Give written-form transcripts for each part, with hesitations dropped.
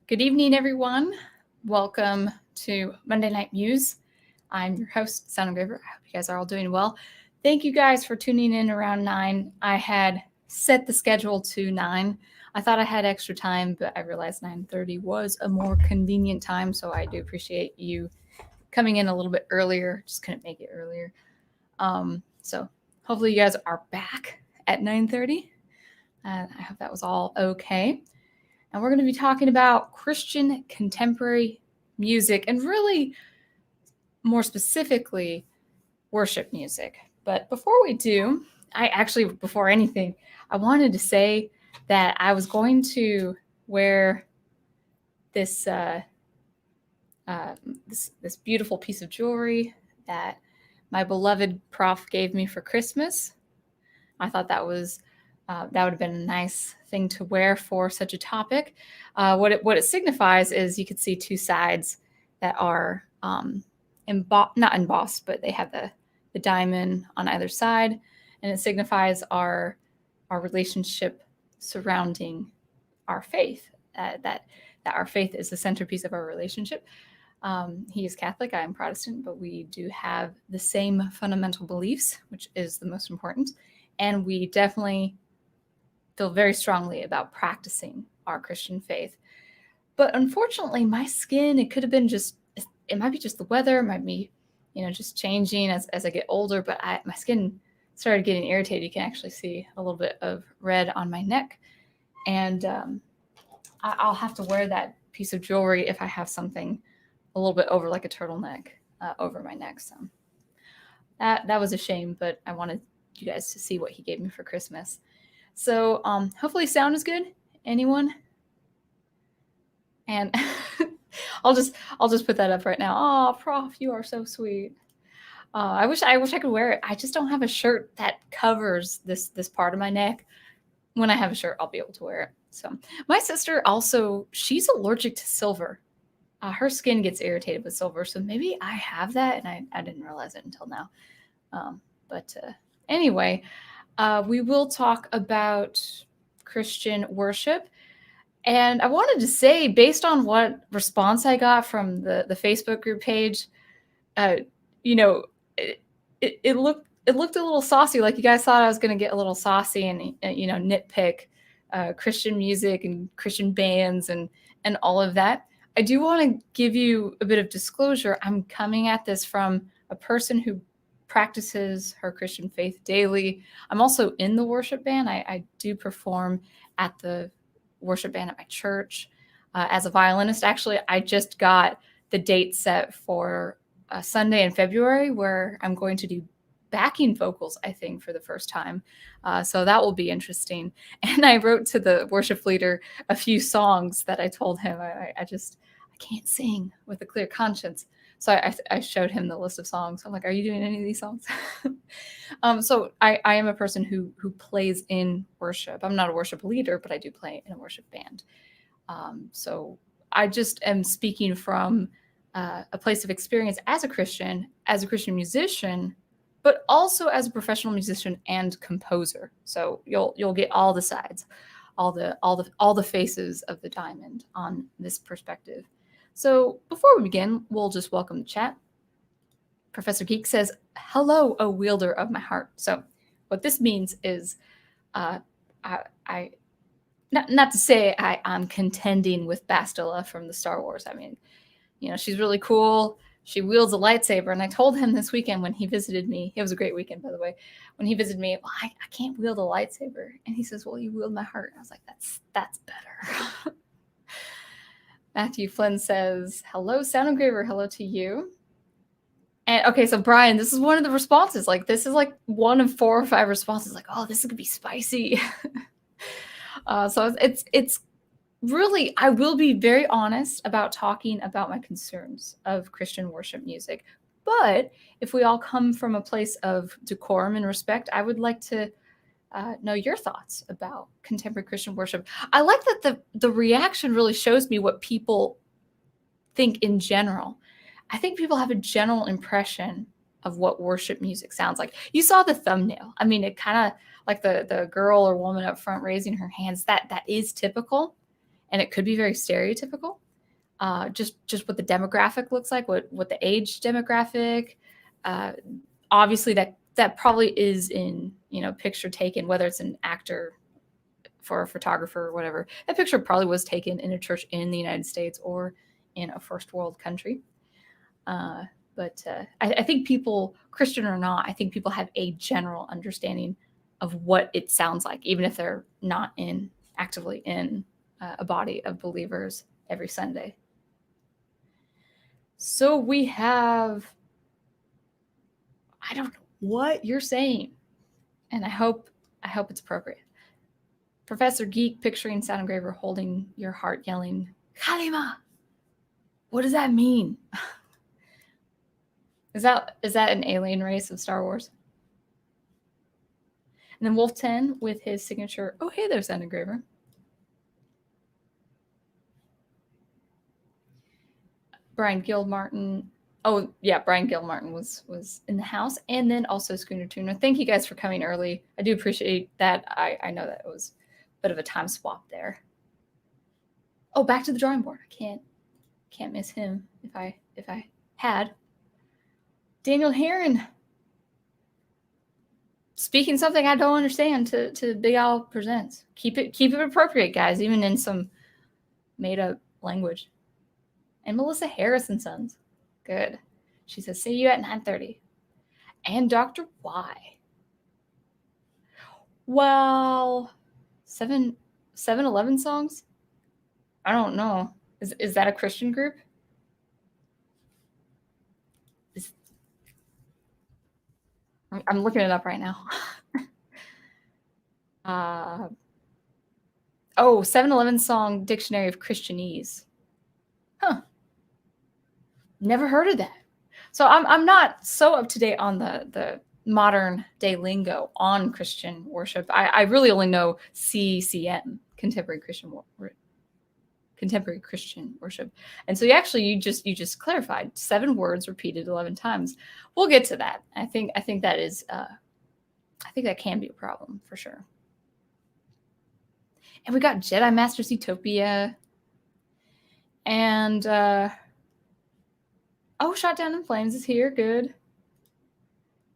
Good evening, everyone. Welcome to Monday Night Muse. I'm your host, Engraver. I hope you guys are all doing well. Thank you guys for tuning in around 9. I had set the schedule to 9. I thought I had extra time, but I realized 9:30 was a more convenient time, so I do appreciate you coming in a little bit earlier. Just couldn't make it earlier. So hopefully you guys are back at 9:30. I hope that was all okay. And we're going to be talking about Christian contemporary music and really more specifically worship music. But before we do, before anything, I wanted to say that I was going to wear this this beautiful piece of jewelry that my beloved prof gave me for Christmas. I thought that would have been a nice thing to wear for such a topic. What it signifies is you could see two sides that are not embossed, but they have the diamond on either side, and it signifies our relationship surrounding our faith. That our faith is the centerpiece of our relationship. He is Catholic, I am Protestant, but we do have the same fundamental beliefs, which is the most important. And we definitely feel very strongly about practicing our Christian faith. But unfortunately, my skin, it might be just the weather, it might be, just changing as I get older, but my skin started getting irritated. You can actually see a little bit of red on my neck. And I'll have to wear that piece of jewelry if I have something a little bit over, like a turtleneck over my neck. So that was a shame, but I wanted you guys to see what he gave me for Christmas. So hopefully sound is good. Anyone? And I'll just put that up right now. Oh, Prof, you are so sweet. I wish I could wear it. I just don't have a shirt that covers this part of my neck. When I have a shirt, I'll be able to wear it. So my sister also, she's allergic to silver. Her skin gets irritated with silver, so maybe I have that, and I didn't realize it until now. But anyway, we will talk about Christian worship. And I wanted to say, based on what response I got from the Facebook group page, it looked a little saucy. Like you guys thought I was going to get a little saucy and nitpick Christian music and Christian bands and all of that. I do want to give you a bit of disclosure. I'm coming at this from a person who practices her Christian faith daily. I'm also in the worship band. I do perform at the worship band at my church as a violinist. Actually, I just got the date set for a Sunday in February where I'm going to do backing vocals, I think, for the first time. So that will be interesting. And I wrote to the worship leader a few songs that I told him I can't sing with a clear conscience. So I showed him the list of songs. I'm like, are you doing any of these songs? So I am a person who plays in worship. I'm not a worship leader, but I do play in a worship band. So I just am speaking from a place of experience as a Christian musician, but also as a professional musician and composer. So you'll get all the sides, all the faces of the diamond on this perspective. So before we begin, we'll just welcome the chat. Professor Geek says, "Hello, O wielder of my heart." So what this means is, I not to say I'm contending with Bastila from the Star Wars. I mean, she's really cool. She wields a lightsaber, and I told him this weekend when he visited me. It was a great weekend, by the way. When he visited me, well, I can't wield a lightsaber, and he says, "Well, you wield my heart." And I was like, "That's better." Matthew Flynn says, "Hello, Sound Engraver. Hello to you." And okay, so Brian, this is one of the responses. Like, this is like one of 4 or 5 responses. Like, oh, this is gonna be spicy. So it's really, I will be very honest about talking about my concerns of Christian worship music. But if we all come from a place of decorum and respect, I would like to know your thoughts about contemporary Christian worship. I like that the reaction really shows me what people think in general. I think people have a general impression of what worship music sounds like. You saw the thumbnail. I mean, it kind of like the girl or woman up front raising her hands. That is typical. and it could be very stereotypical. Just what the demographic looks like, what the age demographic. Obviously, that probably is in, picture taken, whether it's an actor for a photographer or whatever. That picture probably was taken in a church in the United States or in a first world country. But I think people, Christian or not, I think people have a general understanding of what it sounds like, even if they're not actively in a body of believers every Sunday. So we have, I don't know what you're saying, and I hope it's appropriate. Professor Geek picturing Sound Engraver holding your heart, yelling, Kalima! What does that mean? Is that an alien race of Star Wars? And then Wolf 10 with his signature, oh, hey there, Sound Engraver. Brian Gilmartin. Oh, yeah, Brian Gilmartin was in the house. And then also Schooner Tuner. Thank you guys for coming early. I do appreciate that. I know that it was a bit of a time swap there. Oh, back to the drawing board. I can't miss him if I had. Daniel Heron. Speaking something I don't understand to Big Al Presents. Keep it appropriate, guys, even in some made up language. And Melissa Harris and Sons. Good. She says, see you at 9:30. And Dr. Y. Well, 7-Eleven songs? I don't know. Is that a Christian group? I'm looking it up right now. 7-Eleven song Dictionary of Christianese. Huh. Never heard of that. So I'm not so up to date on the modern day lingo on Christian worship. I really only know CCM, contemporary Christian worship. And so you just clarified 7 words repeated 11 times. We'll get to that. I think that is I think that can be a problem for sure. And we got Jedi Masters Utopia and Shot Down in Flames is here. Good.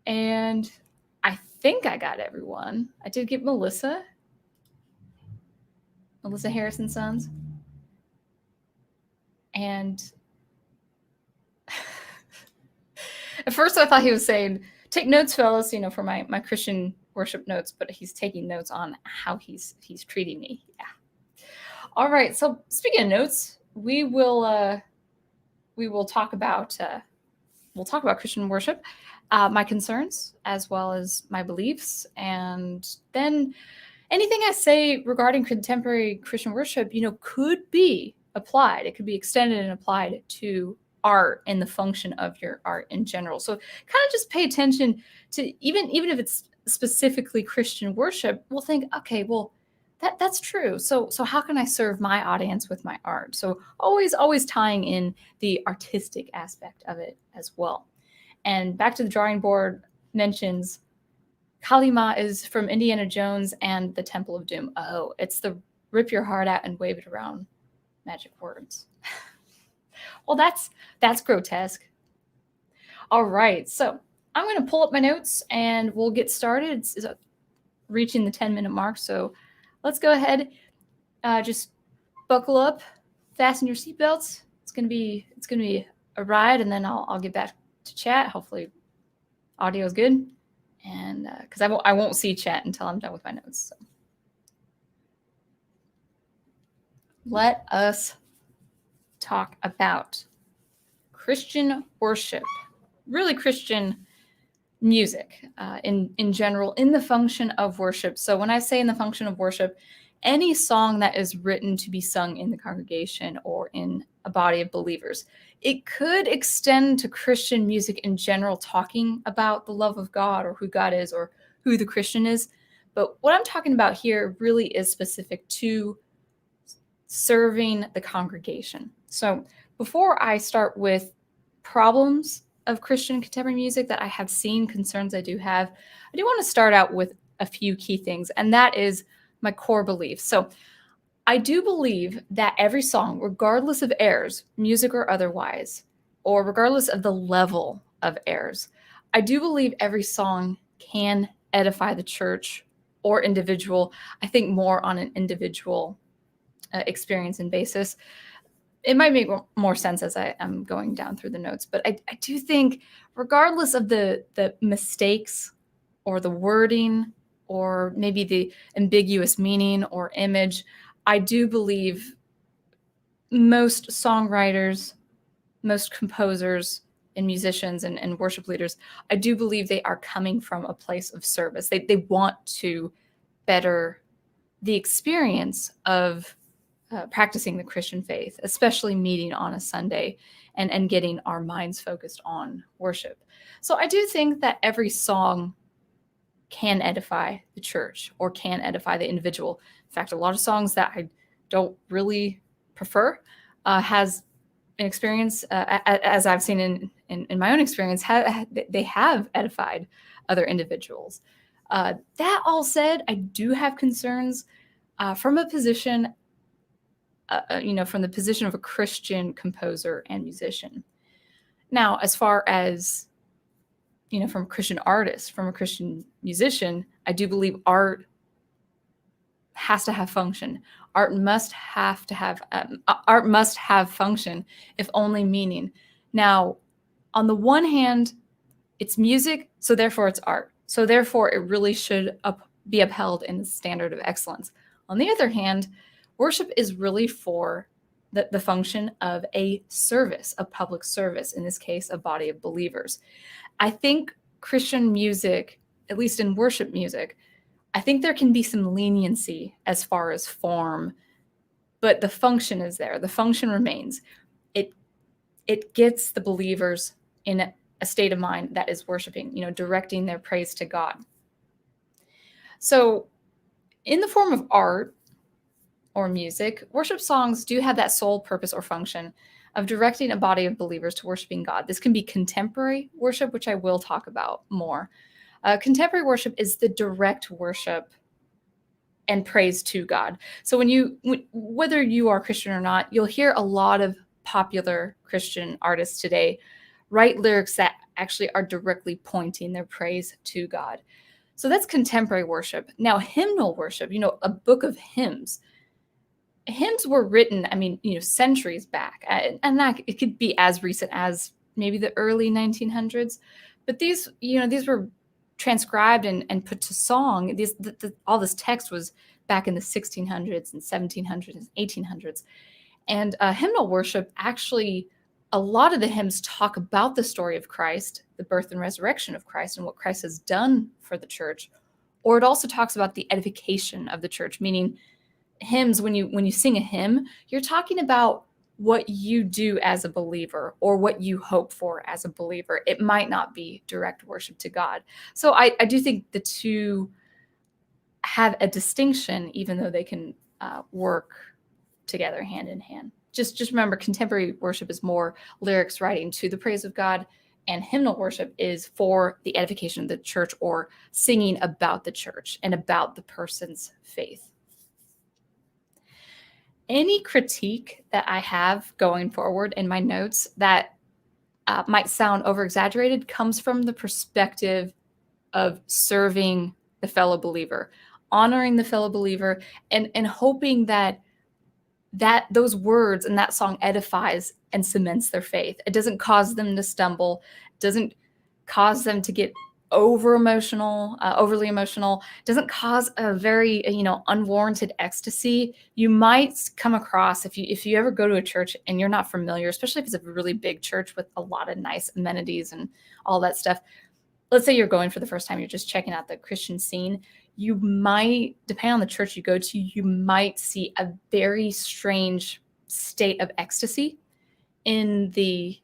And I think I got everyone. I did get Melissa Harris and Sons. And at first I thought he was saying, take notes, fellas, for my Christian worship notes, but he's taking notes on how he's treating me. Yeah. All right. So speaking of notes, we will talk about Christian worship, my concerns as well as my beliefs, and then anything I say regarding contemporary Christian worship, could be applied. It could be extended and applied to art and the function of your art in general. So kind of just pay attention to even if it's specifically Christian worship, we'll think, okay, well, that's true. So how can I serve my audience with my art? So always tying in the artistic aspect of it as well. And back to the drawing board mentions Kalima is from Indiana Jones and the Temple of Doom. Oh, it's the rip your heart out and wave it around magic words. Well, that's grotesque. All right, so I'm going to pull up my notes and we'll get started. It's reaching the 10-minute mark, so let's go ahead. Just buckle up, fasten your seatbelts. It's gonna be a ride, and then I'll get back to chat. Hopefully, audio is good, and because I won't see chat until I'm done with my notes. So. Let us talk about Christian worship, really Christian music in general, in the function of worship. So when I say in the function of worship, any song that is written to be sung in the congregation or in a body of believers. It could extend to Christian music in general, talking about the love of God or who God is or who the Christian is. But what I'm talking about here really is specific to serving the congregation. So before I start with problems of Christian contemporary music that I have seen, concerns I do have, I do want to start out with a few key things, and that is my core beliefs. So I do believe that every song, regardless of airs, music or otherwise, or regardless of the level of airs, I do believe every song can edify the church or individual. I think more on an individual experience and basis. It might make more sense as I am going down through the notes, but I do think regardless of the mistakes or the wording or maybe the ambiguous meaning or image, I do believe most songwriters, most composers and musicians and worship leaders, I do believe they are coming from a place of service. They want to better the experience of practicing the Christian faith, especially meeting on a Sunday and getting our minds focused on worship. So I do think that every song can edify the church or can edify the individual. In fact, a lot of songs that I don't really prefer has an experience, as I've seen in my own experience, they have edified other individuals. That all said, I do have concerns from a position, from the position of a Christian composer and musician. Now, as far as, from a Christian artist, from a Christian musician, I do believe art has to have function. Art must have function, if only meaning. Now, on the one hand, it's music, so therefore it's art. So therefore, it really should be upheld in the standard of excellence. On the other hand, worship is really for the function of a service, a public service, in this case, a body of believers. I think Christian music, at least in worship music, I think there can be some leniency as far as form, but the function is there. The function remains. It gets the believers in a state of mind that is worshiping, directing their praise to God. So in the form of art or music, worship songs do have that sole purpose or function of directing a body of believers to worshiping God. This can be contemporary worship, which I will talk about more. Contemporary worship is the direct worship and praise to God. So whether you are Christian or not, you'll hear a lot of popular Christian artists today write lyrics that actually are directly pointing their praise to God. So that's contemporary worship. Now, hymnal worship, a book of hymns. Hymns were written, centuries back, and that it could be as recent as maybe the early 1900s. But these were transcribed and put to song. All this text was back in the 1600s and 1700s and 1800s. And hymnal worship, actually, a lot of the hymns talk about the story of Christ, the birth and resurrection of Christ, and what Christ has done for the church. Or it also talks about the edification of the church, meaning hymns, when you sing a hymn, you're talking about what you do as a believer or what you hope for as a believer. It might not be direct worship to God. So I do think the two have a distinction, even though they can work together hand in hand. Just remember, contemporary worship is more lyrics writing to the praise of God, and hymnal worship is for the edification of the church or singing about the church and about the person's faith. Any critique that I have going forward in my notes that might sound over-exaggerated comes from the perspective of serving the fellow believer, honoring the fellow believer, and hoping that those words and that song edifies and cements their faith. It doesn't cause them to stumble, doesn't cause them to get overly emotional, doesn't cause a very unwarranted ecstasy. You might come across, if you ever go to a church and you're not familiar, especially if it's a really big church with a lot of nice amenities and all that stuff. Let's say you're going for the first time, you're just checking out the Christian scene. You might, depending on the church you go to, you might see a very strange state of ecstasy in the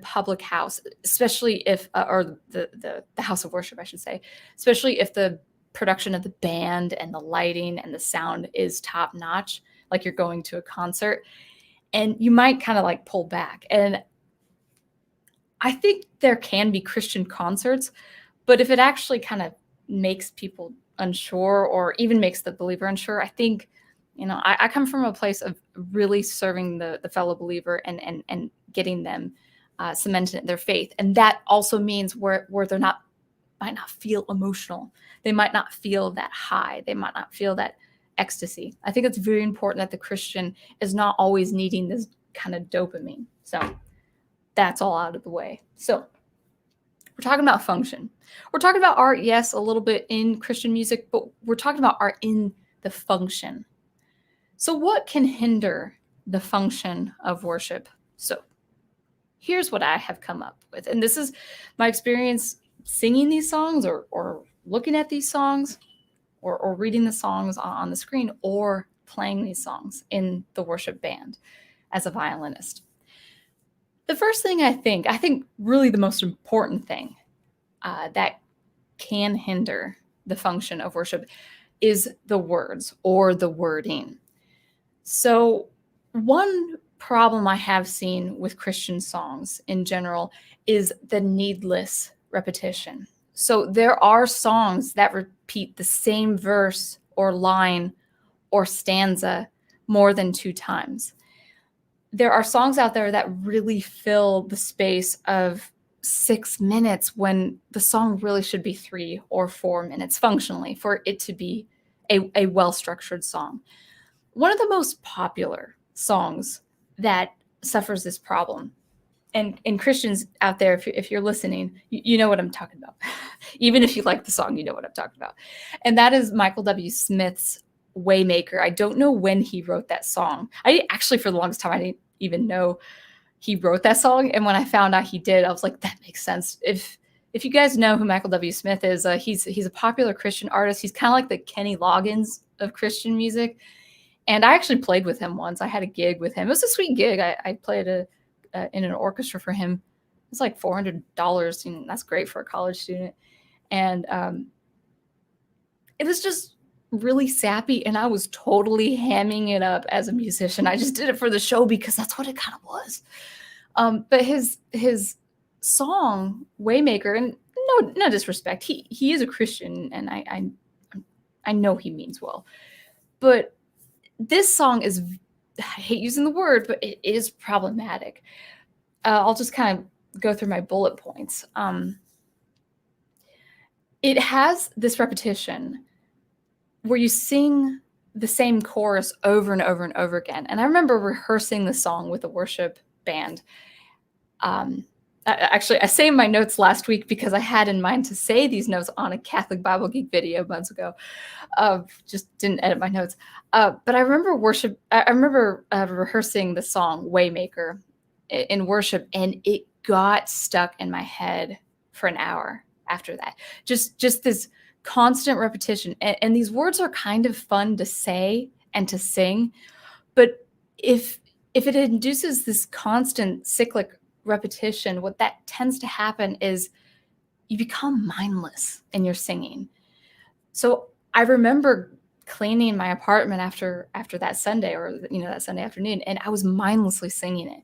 public house, especially if, or the house of worship, I should say, especially if the production of the band and the lighting and the sound is top notch, like you're going to a concert, and you might kind of like pull back. And I think there can be Christian concerts, but if it actually kind of makes people unsure or even makes the believer unsure, I think I come from a place of really serving the fellow believer and getting them cemented in their faith. And that also means where they're might not feel emotional. They might not feel that high. They might not feel that ecstasy. I think it's very important that the Christian is not always needing this kind of dopamine. So that's all out of the way. So we're talking about function. We're talking about art, yes, a little bit in Christian music, but we're talking about art in the function. So what can hinder the function of worship? So here's what I have come up with. And this is my experience singing these songs or looking at these songs or reading the songs on the screen or playing these songs in the worship band as a violinist. The first thing I think really the most important thing that can hinder the function of worship is the words or the wording. So one problem I have seen with Christian songs in general is the needless repetition. So there are songs that repeat the same verse or line or stanza more than 2 times. There are songs out there that really fill the space of 6 minutes when the song really should be 3 or 4 minutes functionally for it to be a well-structured song. One of the most popular songs that suffers this problem, and Christians out there, if you're listening, you know what I'm talking about. Even if you like the song, you know what I'm talking about. And that is Michael W. Smith's Waymaker. I don't know when he wrote that song. I actually, for the longest time, I didn't even know he wrote that song. And when I found out he did, I was like, that makes sense. If you guys know who Michael W. Smith is, he's a popular Christian artist. He's kind of like the Kenny Loggins of Christian music. And I actually played with him once. I had a gig with him. It was a sweet gig. I played in an orchestra for him. It's like $400. And that's great for a college student. And it was just really sappy, and I was totally hamming it up as a musician. I just did it for the show because that's what it kind of was. But his song Waymaker, and no disrespect, he is a Christian, and I know he means well. But this song is, I hate using the word, but it is problematic. I'll just kind of go through my bullet points. It has this repetition where you sing the same chorus over and over and over again. And I remember rehearsing the song with a worship band. Actually, I saved my notes last week because I had in mind to say these notes on a Catholic Bible Geek video months ago. Just didn't edit my notes. But I remember rehearsing the song Waymaker in worship, and it got stuck in my head for an hour after that. Just this constant repetition. And these words are kind of fun to say and to sing, but if it induces this constant cyclic repetition, what that tends to happen is you become mindless in your singing. So I remember cleaning my apartment after that Sunday, or that Sunday afternoon, and I was mindlessly singing it.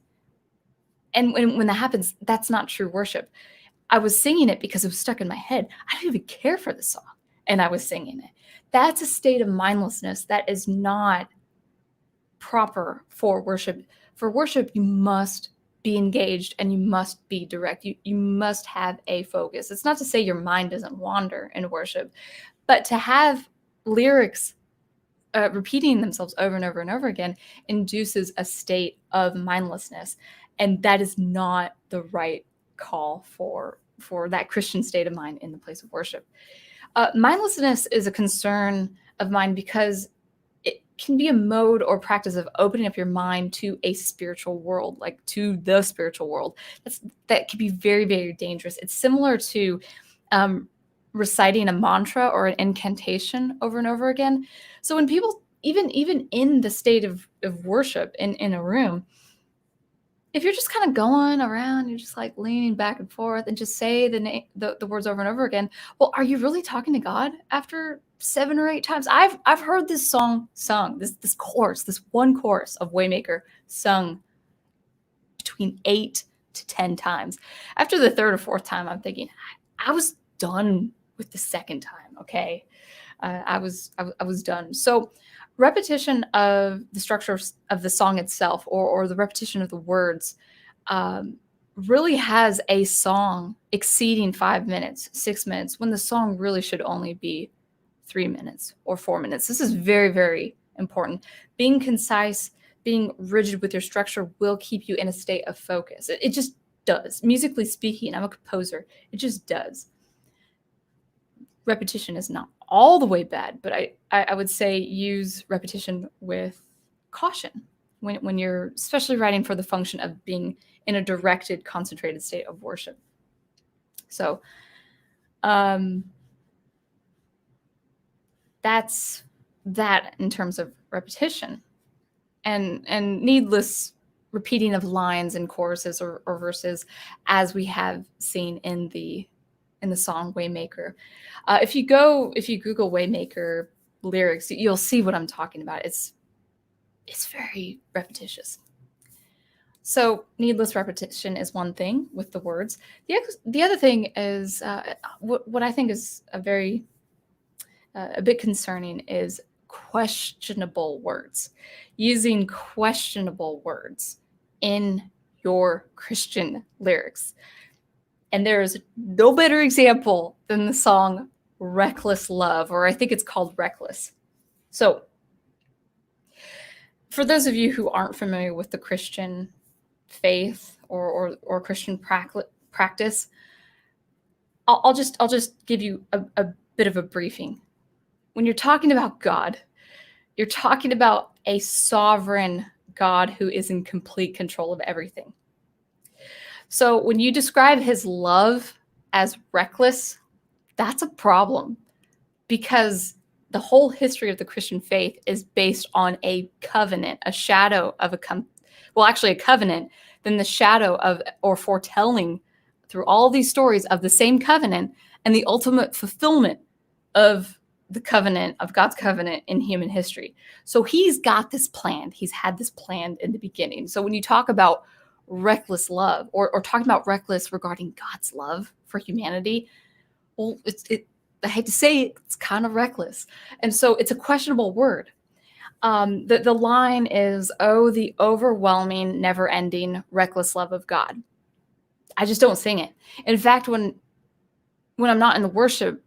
And when that happens, that's not true worship. I was singing it because it was stuck in my head. I didn't even care for the song, and I was singing it. That's a state of mindlessness that is not proper for worship. For worship, you must be engaged and you must be direct. You must have a focus. It's not to say your mind doesn't wander in worship, but to have lyrics repeating themselves over and over and over again induces a state of mindlessness. And that is not the right call for that Christian state of mind in the place of worship. Mindlessness is a concern of mine because it can be a mode or practice of opening up your mind to a spiritual world, like to the spiritual world. That can be very, very dangerous. It's similar to reciting a mantra or an incantation over and over again. So when people, even in the state of worship in a room, if you're just kind of going around, you're just like leaning back and forth and just say the words over and over again, well, are you really talking to God after 7 or 8 times? I've heard this song sung, this chorus, this one chorus of Waymaker sung between 8 to 10 times. After the 3rd or 4th time, I'm thinking, I was done with the 2nd time. Okay, I was done. So repetition of the structure of the song itself, or the repetition of the words, really has a song exceeding 5 minutes, 6 minutes, when the song really should only be 3 minutes or 4 minutes. This is very, very important. Being concise, being rigid with your structure will keep you in a state of focus. It just does. Musically speaking, I'm a composer. It just does. Repetition is not all the way bad, but I would say use repetition with caution when you're especially writing for the function of being in a directed, concentrated state of worship. So that's that in terms of repetition, and needless repeating of lines and choruses or verses, as we have seen in the song Waymaker. If you Google Waymaker lyrics, you'll see what I'm talking about. It's very repetitious. So needless repetition is one thing with the words. The other thing is what I think is a bit concerning is questionable words. Using questionable words in your Christian lyrics. And there is no better example than the song Reckless Love, or I think it's called Reckless. So for those of you who aren't familiar with the Christian faith or Christian practice, I'll just give you a bit of a briefing. When you're talking about God, you're talking about a sovereign God who is in complete control of everything. So when you describe his love as reckless, that's a problem, because the whole history of the Christian faith is based on a covenant, a shadow of a covenant, then the shadow of, or foretelling through all these stories of the same covenant and the ultimate fulfillment of the covenant, of God's covenant in human history. So he's got this planned. He's had this planned in the beginning. So when you talk about reckless love, or talking about reckless regarding God's love for humanity, well, I hate to say it, it's kind of reckless. And so it's a questionable word. The line is, "Oh, the overwhelming, never-ending, reckless love of God." I just don't sing it. In fact, when I'm not in the worship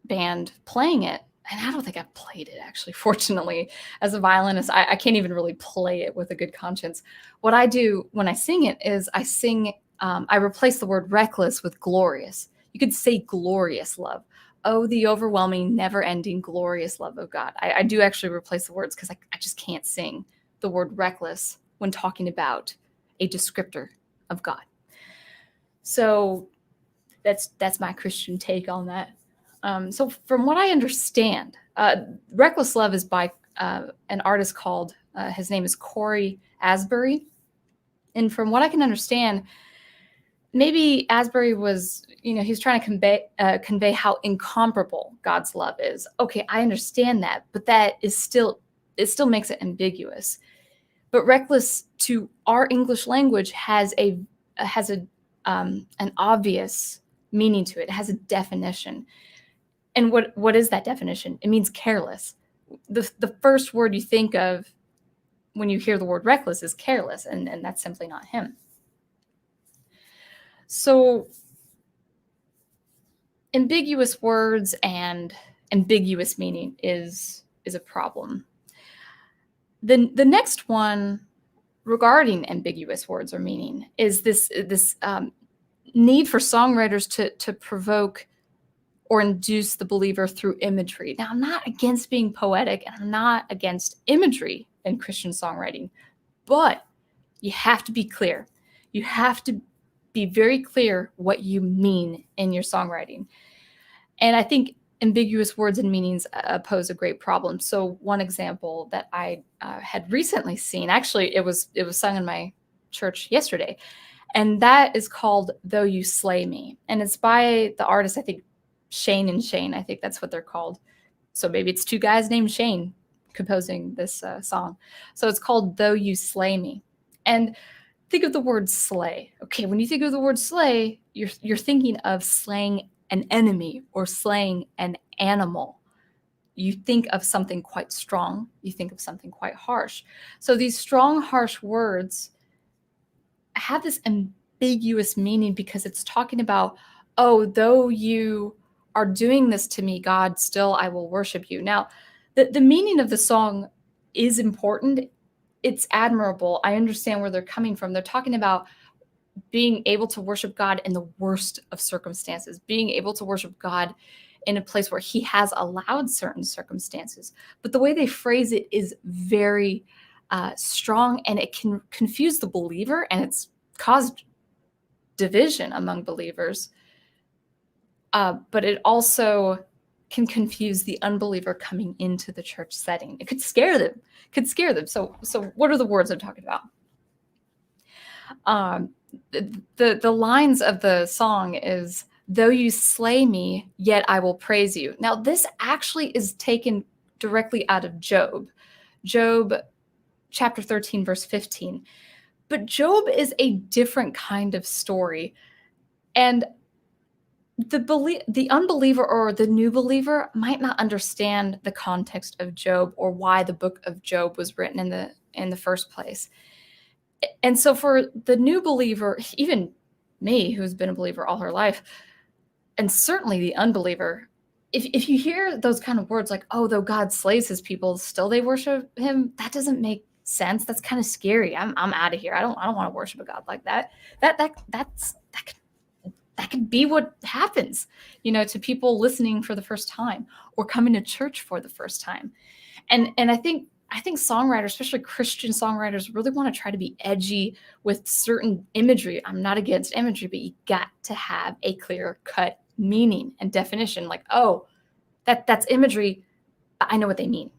band playing it, and I don't think I've played it actually, fortunately, as a violinist, I can't even really play it with a good conscience. What I do when I sing it is I replace the word reckless with glorious. You could say glorious love. Oh, the overwhelming, never-ending, glorious love of God. I do actually replace the words because I just can't sing the word reckless when talking about a descriptor of God. So that's my Christian take on that. So from what I understand, Reckless Love is by an artist called, his name is Corey Asbury. And from what I can understand, maybe Asbury was, he's trying to convey how incomparable God's love is. Okay, I understand that, but it still makes it ambiguous. But reckless to our English language has an obvious meaning to it. It has a definition. And what is that definition? It means careless. The first word you think of when you hear the word reckless is careless, and that's simply not him. So ambiguous words and ambiguous meaning is a problem. The next one regarding ambiguous words or meaning is this need for songwriters to provoke or induce the believer through imagery. Now, I'm not against being poetic, and I'm not against imagery in Christian songwriting, but you have to be clear. You have to be very clear what you mean in your songwriting. And I think ambiguous words and meanings pose a great problem. So one example that I had recently seen, actually it was sung in my church yesterday, and that is called "Though You Slay Me." And it's by the artist, I think, Shane and Shane. I think that's what they're called. So maybe it's two guys named Shane composing this song. So it's called "Though You Slay Me." And think of the word slay. Okay, when you think of the word slay, you're thinking of slaying an enemy or slaying an animal. you think of something quite strong, you think of something quite harsh. So these strong, harsh words have this ambiguous meaning because it's talking about, oh, though you are doing this to me, God, still I will worship you. Now, the meaning of the song is important. It's admirable. I understand where they're coming from. They're talking about being able to worship God in the worst of circumstances, being able to worship God in a place where he has allowed certain circumstances. But the way they phrase it is very strong, and it can confuse the believer, and it's caused division among believers. But it also can confuse the unbeliever coming into the church setting. It could scare them. So what are the words I'm talking about? The lines of the song is, though you slay me, yet I will praise you. Now, this actually is taken directly out of Job. Job chapter 13, verse 15. But Job is a different kind of story. And the unbeliever or the new believer might not understand the context of Job or why the book of Job was written in the first place. And so for the new believer, even me, who's been a believer all her life, and certainly the unbeliever, if you hear those kind of words like, oh, though God slays his people, still they worship him, that doesn't make sense. That's kind of scary. I'm out of here. I don't want to worship a God like that. That could be what happens, to people listening for the first time or coming to church for the first time. And I think songwriters, especially Christian songwriters, really want to try to be edgy with certain imagery. I'm not against imagery, but you got to have a clear-cut meaning and definition. Like, oh, that's imagery, but I know what they mean.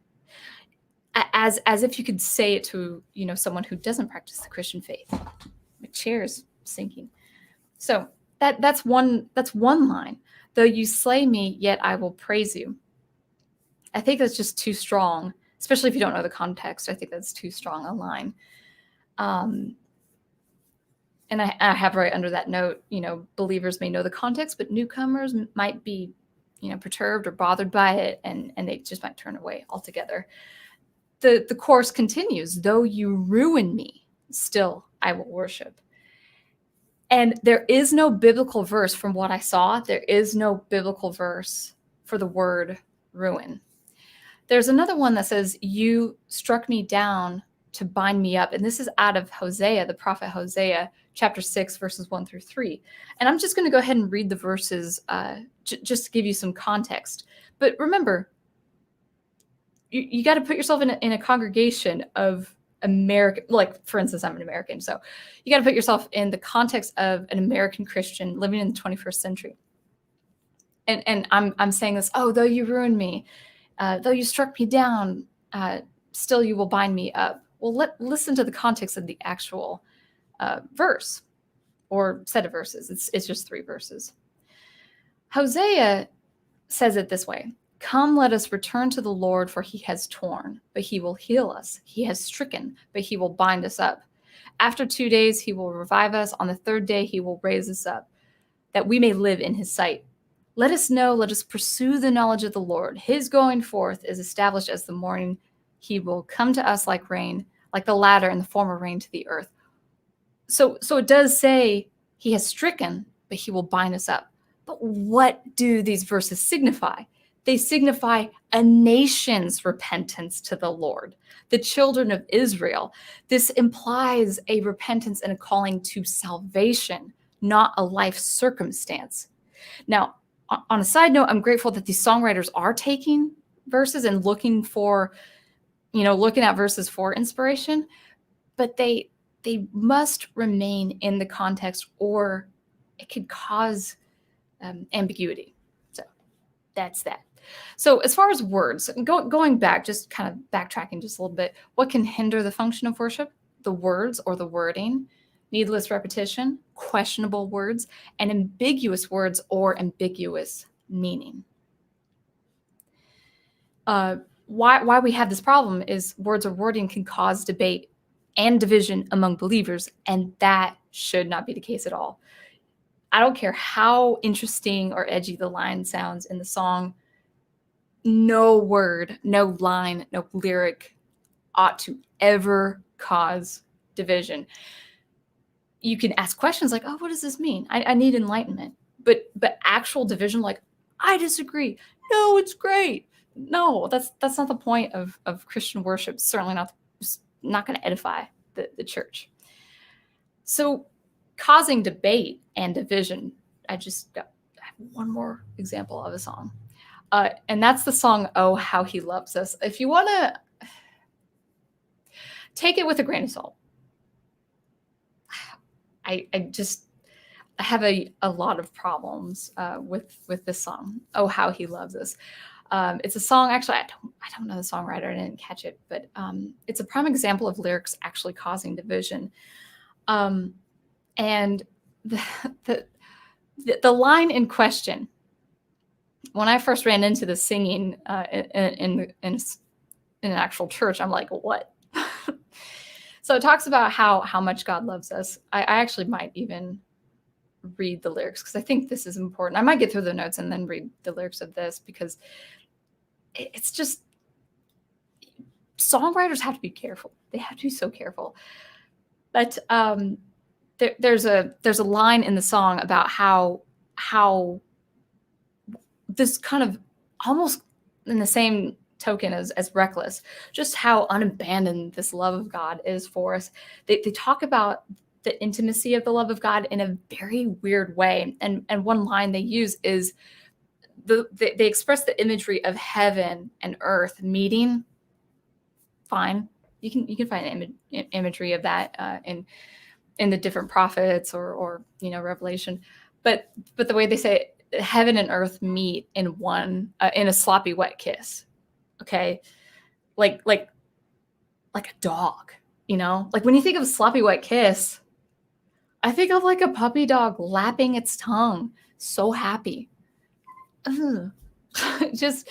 As if you could say it to, someone who doesn't practice the Christian faith. My chair's sinking. So that's one line. Though you slay me, yet I will praise you. I think that's just too strong. Especially if you don't know the context, I think that's too strong a line. And I have right under that note, believers may know the context, but newcomers might be, perturbed or bothered by it, and they just might turn away altogether. The chorus continues, though you ruin me, still I will worship. And there is no biblical verse from what I saw. There is no biblical verse for the word ruin. There's another one that says, you struck me down to bind me up. And this is out of Hosea, the prophet Hosea, chapter 6, verses 1 through 3. And I'm just going to go ahead and read the verses just to give you some context. But remember, you got to put yourself in a congregation of American, like, for instance, I'm an American. So you got to put yourself in the context of an American Christian living in the 21st century. And I'm saying this, oh, though you ruined me, though you struck me down, still you will bind me up. Well, listen to the context of the actual verse or set of verses. It's just 3 verses. Hosea says it this way. Come, let us return to the Lord, for he has torn, but he will heal us. He has stricken, but he will bind us up. After 2 days, he will revive us. On the 3rd day, he will raise us up, that we may live in his sight. Let us pursue the knowledge of the Lord. His going forth is established as the morning. He will come to us like rain, like the latter and the former rain to the earth. So it does say he has stricken, but he will bind us up. But what do these verses signify? They signify a nation's repentance to the Lord, the children of Israel. This implies a repentance and a calling to salvation, not a life circumstance. Now, on a side note, I'm grateful that these songwriters are taking verses and looking at verses for inspiration, but they must remain in the context or it could cause ambiguity. So that's that. So as far as words, going back, just kind of backtracking just a little bit, what can hinder the function of worship? The words or the wording, needless repetition, questionable words, and ambiguous words or ambiguous meaning. Why we have this problem is words or wording can cause debate and division among believers, and that should not be the case at all. I don't care how interesting or edgy the line sounds in the song. no word, no line, no lyric ought to ever cause division. You can ask questions like, oh, what does this mean? I need enlightenment. But actual division, like, I disagree. No, it's great. No, that's not the point of Christian worship. Certainly not going to edify the church. So causing debate and division, I have one more example of a song. And that's the song, Oh, How He Loves Us. If you want to take it with a grain of salt, I have a lot of problems with this song, Oh, How He Loves Us. It's a song, actually, I don't know the songwriter, I didn't catch it, but it's a prime example of lyrics actually causing division. And the line in question, when I first ran into the singing in an actual church, I'm like, what? So it talks about how much God loves us. I actually might even read the lyrics because I think this is important. I might get through the notes and then read the lyrics of this because it's just, songwriters have to be careful. They have to be so careful. But there's a line in the song about how this kind of almost in the same token as reckless, just how unabandoned this love of God is for us. They talk about the intimacy of the love of God in a very weird way. And one line they use is they express the imagery of heaven and earth meeting. Fine. You can find imagery of that in the different prophets or Revelation. But the way they say it, heaven and earth meet in one in a sloppy wet kiss. Okay. Like a dog, like when you think of a sloppy wet kiss, I think of like a puppy dog lapping its tongue. So happy. Just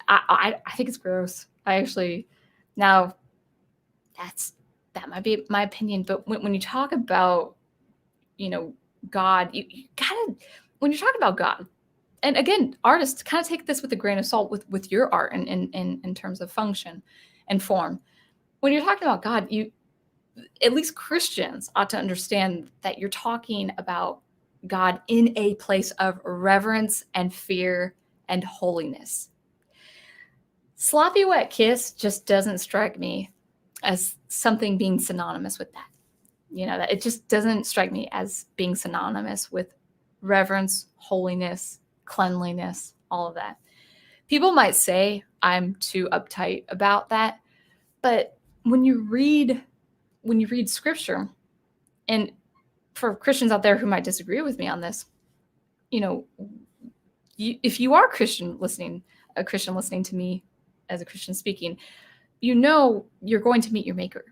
I think it's gross. I actually, now that might be my opinion. But when you talk about, God, you kind of, when you're talking about God, and again, artists kind of take this with a grain of salt with your art and in terms of function and form. When you're talking about God, at least Christians ought to understand that you're talking about God in a place of reverence and fear and holiness. Sloppy wet kiss just doesn't strike me as something being synonymous with that. That it just doesn't strike me as being synonymous with reverence, holiness, cleanliness, all of that. People might say I'm too uptight about that, but when you read scripture, and for Christians out there who might disagree with me on this, if you are a Christian listening to me as a Christian speaking, you're going to meet your maker.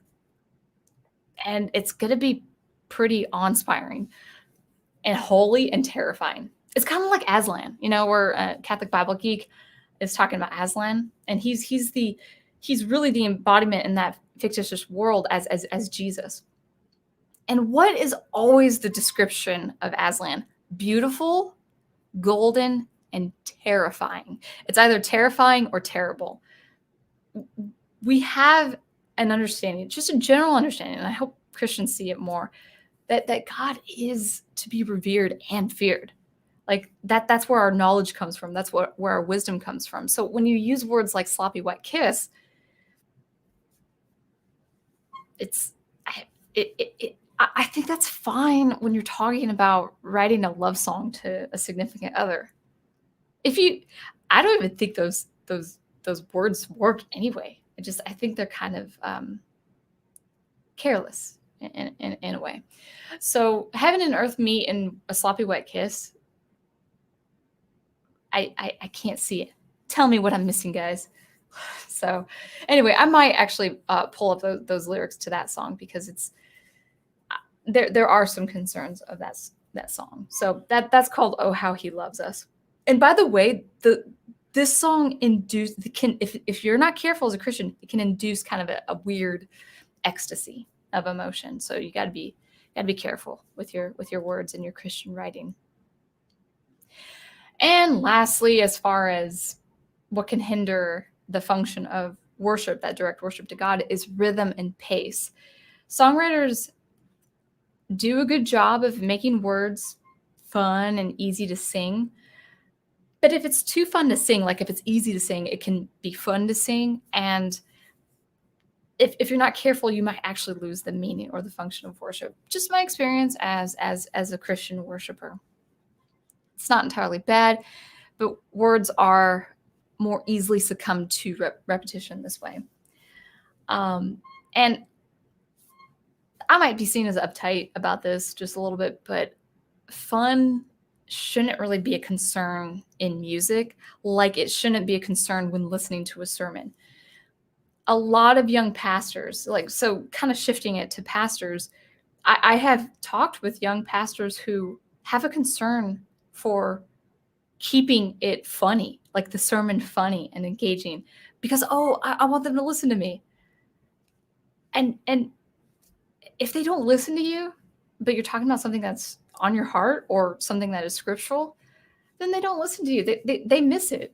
And it's going to be pretty awe-inspiring and holy and terrifying. It's kind of like Aslan, where Catholic Bible Geek is talking about Aslan, and he's really the embodiment in that fictitious world as Jesus. And what is always the description of Aslan? Beautiful, golden, and terrifying. It's either terrifying or terrible. We have an understanding, just a general understanding, and I hope Christians see it more, that God is to be revered and feared. Like that's where our knowledge comes from. That's where our wisdom comes from. So when you use words like sloppy wet kiss, I think that's fine when you're talking about writing a love song to a significant other. I don't even think those words work anyway. I think they're kind of careless in a way. So heaven and earth meet in a sloppy wet kiss. I can't see it. Tell me what I'm missing, guys. So anyway, I might actually pull up those lyrics to that song because there are some concerns of that song. So that's called Oh, How He Loves Us. And by the way, this song if you're not careful as a Christian, it can induce kind of a weird ecstasy of emotion. So you got to be careful with your words and your Christian writing. And lastly, as far as what can hinder the function of worship, that direct worship to God, is rhythm and pace. Songwriters do a good job of making words fun and easy to sing. But if it's too fun to sing, like if it's easy to sing, it can be fun to sing. And if you're not careful, you might actually lose the meaning or the function of worship. Just my experience as a Christian worshiper. It's not entirely bad, but words are more easily succumb to repetition this way. And I might be seen as uptight about this just a little bit, but fun shouldn't really be a concern in music, like it shouldn't be a concern when listening to a sermon. A lot of young pastors, so kind of shifting it to pastors, I have talked with young pastors who have a concern for keeping it funny, like the sermon funny and engaging, because, I want them to listen to me. And if they don't listen to you, but you're talking about something that's on your heart or something that is scriptural, then they don't listen to you. They miss it.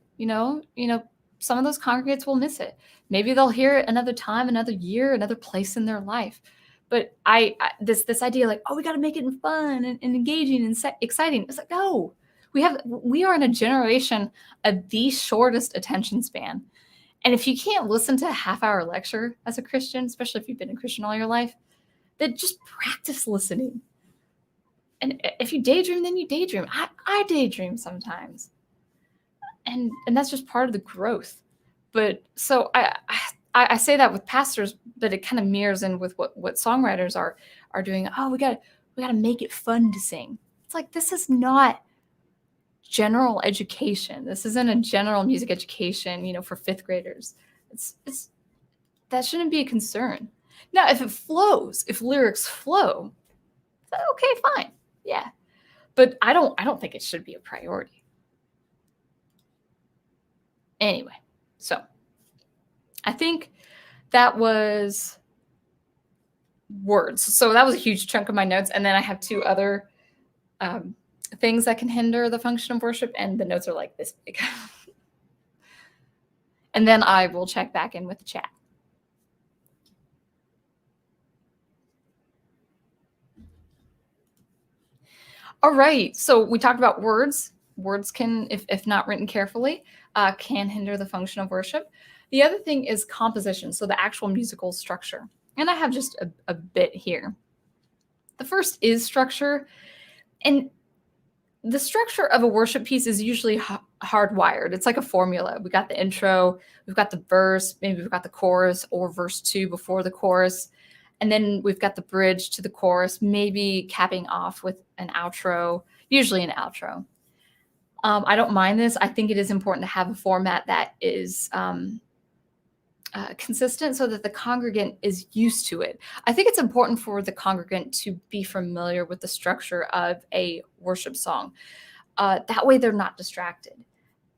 Some of those congregates will miss it. Maybe they'll hear it another time, another year, another place in their life. But this idea like, we got to make it fun and engaging and exciting. It's like, no, we are in a generation of the shortest attention span. And if you can't listen to a half-hour lecture as a Christian, especially if you've been a Christian all your life, then just practice listening. And if you daydream, then you daydream. I daydream sometimes. And that's just part of the growth. But so I say that with pastors, but it kind of mirrors in with what songwriters are doing. We got to make it fun to sing. It's like, this is not general education. This isn't a general music education, for fifth graders. It's that shouldn't be a concern. Now, if it flows, if lyrics flow, then okay, fine. Yeah. But I don't think it should be a priority. Anyway, so I think that was words. So that was a huge chunk of my notes. And then I have two other things that can hinder the function of worship, and the notes are like this big. And then I will check back in with the chat. All right, so we talked about words. Words can, if not written carefully, can hinder the function of worship. The other thing is composition, so the actual musical structure. And I have just a bit here. The first is structure. And the structure of a worship piece is usually hardwired. It's like a formula. We got the intro, we've got the verse, maybe we've got the chorus or verse 2 before the chorus. And then we've got the bridge to the chorus, maybe capping off with an outro, usually an outro. I don't mind this. I think it is important to have a format that is consistent so that the congregant is used to it. I think it's important for the congregant to be familiar with the structure of a worship song. That way they're not distracted.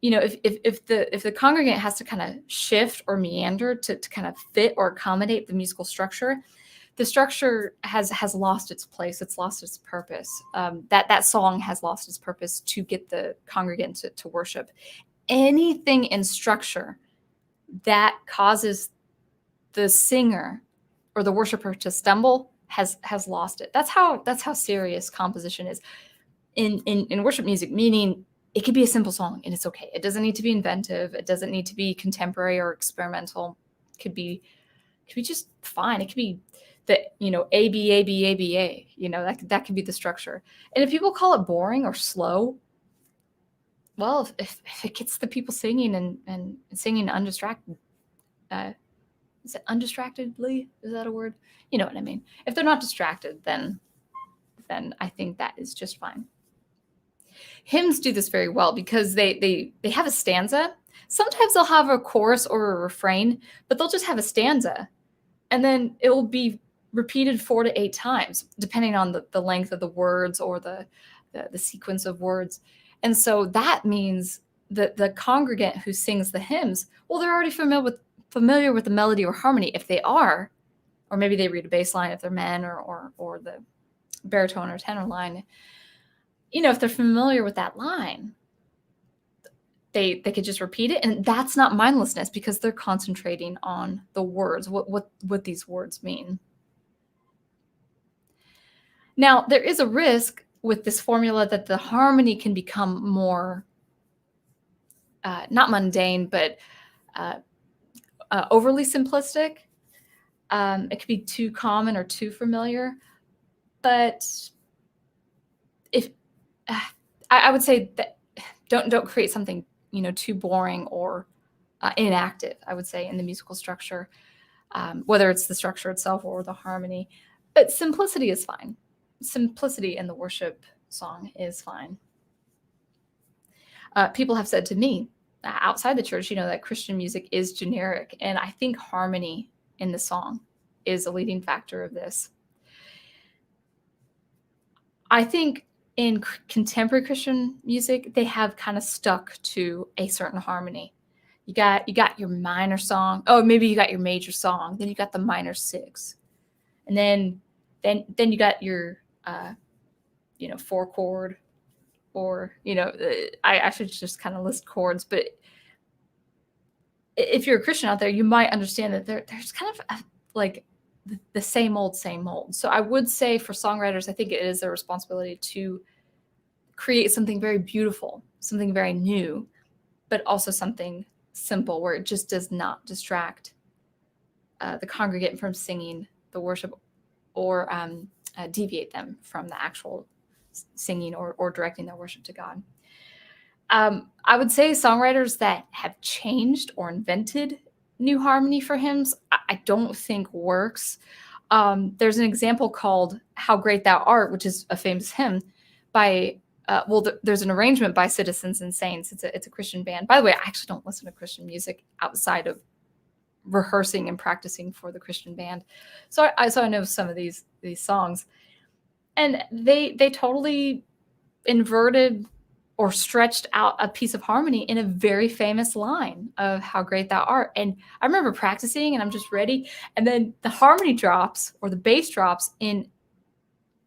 If the congregant has to kind of shift or meander to kind of fit or accommodate the musical structure, the structure has lost its place. It's lost its purpose. That song has lost its purpose to get the congregant to worship. Anything in structure that causes the singer or the worshiper to stumble has lost it. That's how serious composition is in worship music, meaning it could be a simple song and it's okay. It doesn't need to be inventive. It doesn't need to be contemporary or experimental. It could be just fine. It could be the, A, B, A, B, A, B, A, that could be the structure. And if people call it boring or slow, well, if it gets the people singing and singing undistracted, is it undistractedly? Is that a word? You know what I mean? If they're not distracted, then I think that is just fine. Hymns do this very well because they have a stanza. Sometimes they'll have a chorus or a refrain, but they'll just have a stanza. And then it will be repeated 4 to 8 times, depending on the length of the words or the sequence of words. And so that means that the congregant who sings the hymns, well, they're already familiar with the melody or harmony if they are, or maybe they read a bass line if they're men or the baritone or tenor line. If they're familiar with that line, they could just repeat it, and that's not mindlessness because they're concentrating on the words, what these words mean. Now, there is a risk with this formula that the harmony can become more not mundane, but overly simplistic. It could be too common or too familiar. But if I would say that don't create something too boring or inactive, I would say, in the musical structure, whether it's the structure itself or the harmony. But simplicity is fine. Simplicity in the worship song is fine. People have said to me outside the church, that Christian music is generic. And I think harmony in the song is a leading factor of this. I think in contemporary Christian music, they have kind of stuck to a certain harmony. You got your minor song. Oh, maybe you got your major song. Then you got the minor six, and then you got your 4-chord, or I should just kind of list chords. But if you're a Christian out there, you might understand that there's kind of like the same old. So I would say for songwriters, I think it is their responsibility to create something very beautiful, something very new, but also something simple where it just does not distract the congregant from singing the worship or deviate them from the actual singing or directing their worship to God. I would say songwriters that have changed or invented new harmony for hymns, I don't think works. There's an example called How Great Thou Art, which is a famous hymn by, there's an arrangement by Citizens and Saints. It's a Christian band. By the way, I actually don't listen to Christian music outside of rehearsing and practicing for the Christian band. So I know some of these songs. And they totally inverted or stretched out a piece of harmony in a very famous line of How Great Thou Art. And I remember practicing and I'm just ready. And then the harmony drops or the bass drops in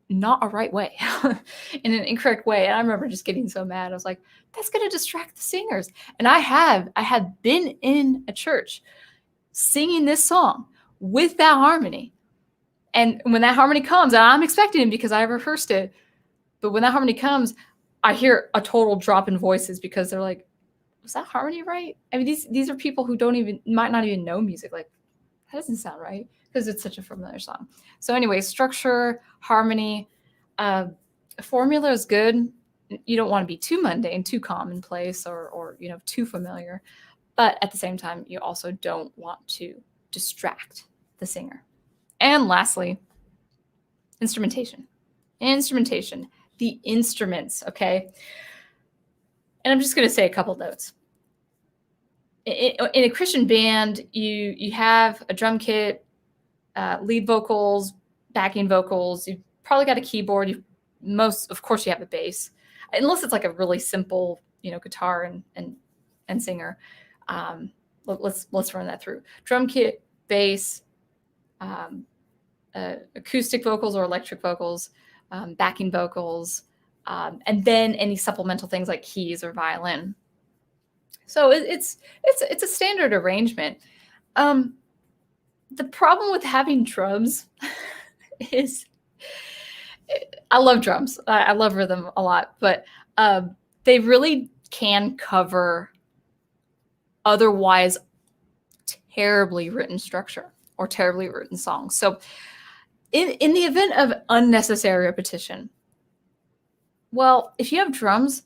not a right way, in an incorrect way. And I remember just getting so mad. I was like, that's going to distract the singers. And I had been in a church singing this song with that harmony. And when that harmony comes, and I'm expecting it because I rehearsed it, but when that harmony comes, I hear a total drop in voices because they're like, was that harmony right? I mean, these are people who might not even know music. Like, that doesn't sound right because it's such a familiar song. So anyway, structure, harmony, formula is good. You don't want to be too mundane, too commonplace, or too familiar. But at the same time, you also don't want to distract the singer. And lastly, instrumentation. The instruments, okay? And I'm just going to say a couple notes. In a Christian band, you have a drum kit, lead vocals, backing vocals. You've probably got a keyboard. Of course, you have a bass, unless it's like a really simple, guitar and singer. Let's run that through. Drum kit, bass, acoustic vocals or electric vocals, backing vocals, and then any supplemental things like keys or violin. So it's a standard arrangement. The problem with having drums is I love drums. I love rhythm a lot, but they really can cover otherwise terribly written structure or terribly written songs. So in the event of unnecessary repetition, well, if you have drums,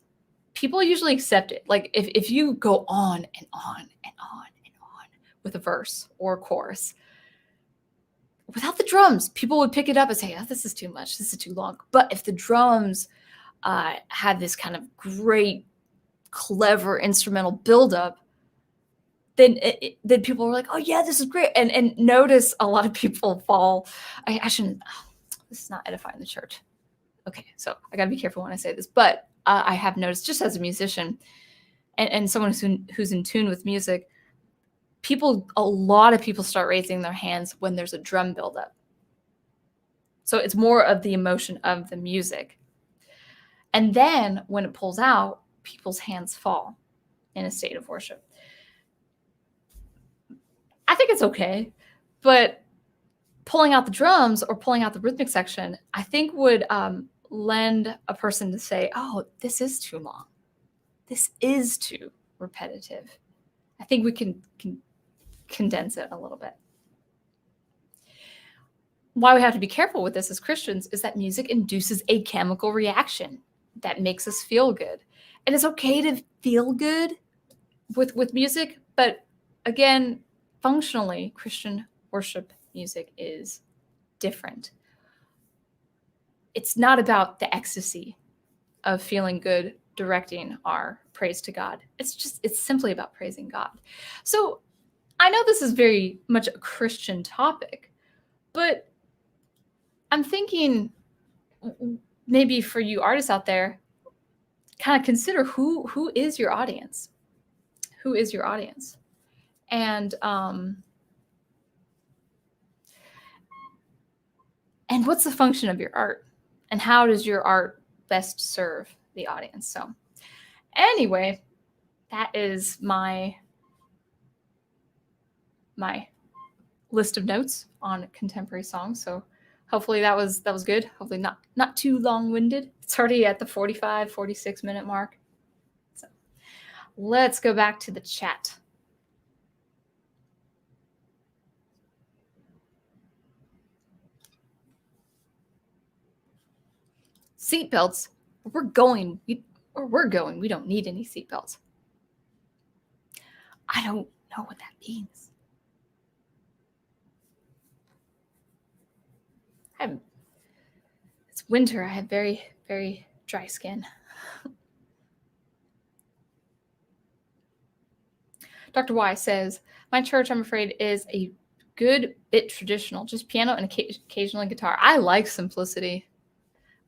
people usually accept it. Like if you go on and on and on and on with a verse or a chorus, without the drums, people would pick it up and say, oh, this is too much. This is too long. But if the drums had this kind of great, clever instrumental buildup, then people were like, oh, yeah, this is great. And notice a lot of people fall. I shouldn't. This is not edifying the church. Okay, so I got to be careful when I say this. But I have noticed, just as a musician and someone who's in tune with music, a lot of people start raising their hands when there's a drum buildup. So it's more of the emotion of the music. And then when it pulls out, people's hands fall. in a state of worship. I think it's okay, but pulling out the drums or pulling out the rhythmic section, I think would lend a person to say, oh, this is too long. This is too repetitive. I think we can condense it a little bit. Why we have to be careful with this as Christians is that music induces a chemical reaction that makes us feel good. And it's okay to feel good with music, but again, functionally, Christian worship music is different. It's not about the ecstasy of feeling good directing our praise to God. It's simply about praising God. So I know this is very much a Christian topic, but I'm thinking maybe for you artists out there, kind of consider who is your audience? Who is your audience? And what's the function of your art? And how does your art best serve the audience? So anyway, that is my list of notes on contemporary songs. So hopefully that was good. Hopefully not too long-winded. It's already at the 45, 46 minute mark. So let's go back to the chat. Seatbelts. We're going. We don't need any seatbelts. I don't know what that means. It's winter. I have very, very dry skin. Dr. Y says, my church, I'm afraid, is a good bit traditional, just piano and occasionally guitar. I like simplicity.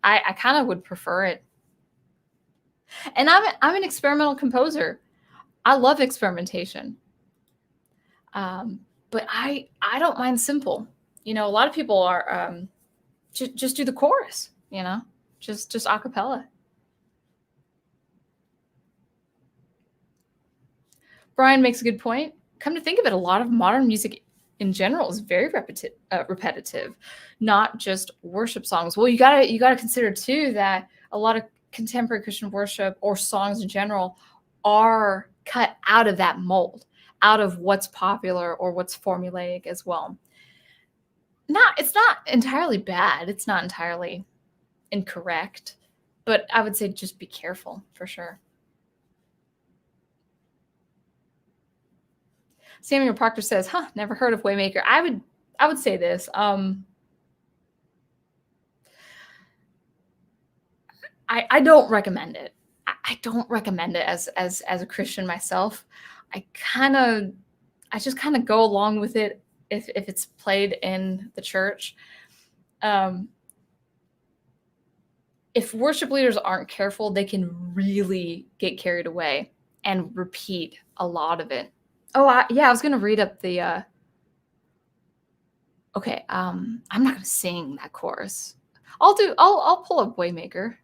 I kind of would prefer it. And I'm an experimental composer. I love experimentation. But I don't mind simple. You know, a lot of people are just do the chorus, you know, just a cappella. Brian makes a good point. Come to think of it, a lot of modern music in general is very repetitive, not just worship songs. Well, you gotta consider too that a lot of contemporary Christian worship or songs in general are cut out of that mold, out of what's popular or what's formulaic as well. It's not entirely bad. It's not entirely incorrect, but I would say just be careful for sure. Samuel Proctor says, never heard of Waymaker. I would say this. I don't recommend it. I don't recommend it as a Christian myself. I just kind of go along with it if it's played in the church. If worship leaders aren't careful, they can really get carried away and repeat a lot of it. Oh, I was going to read up the, okay. I'm not going to sing that chorus. I'll pull up Waymaker.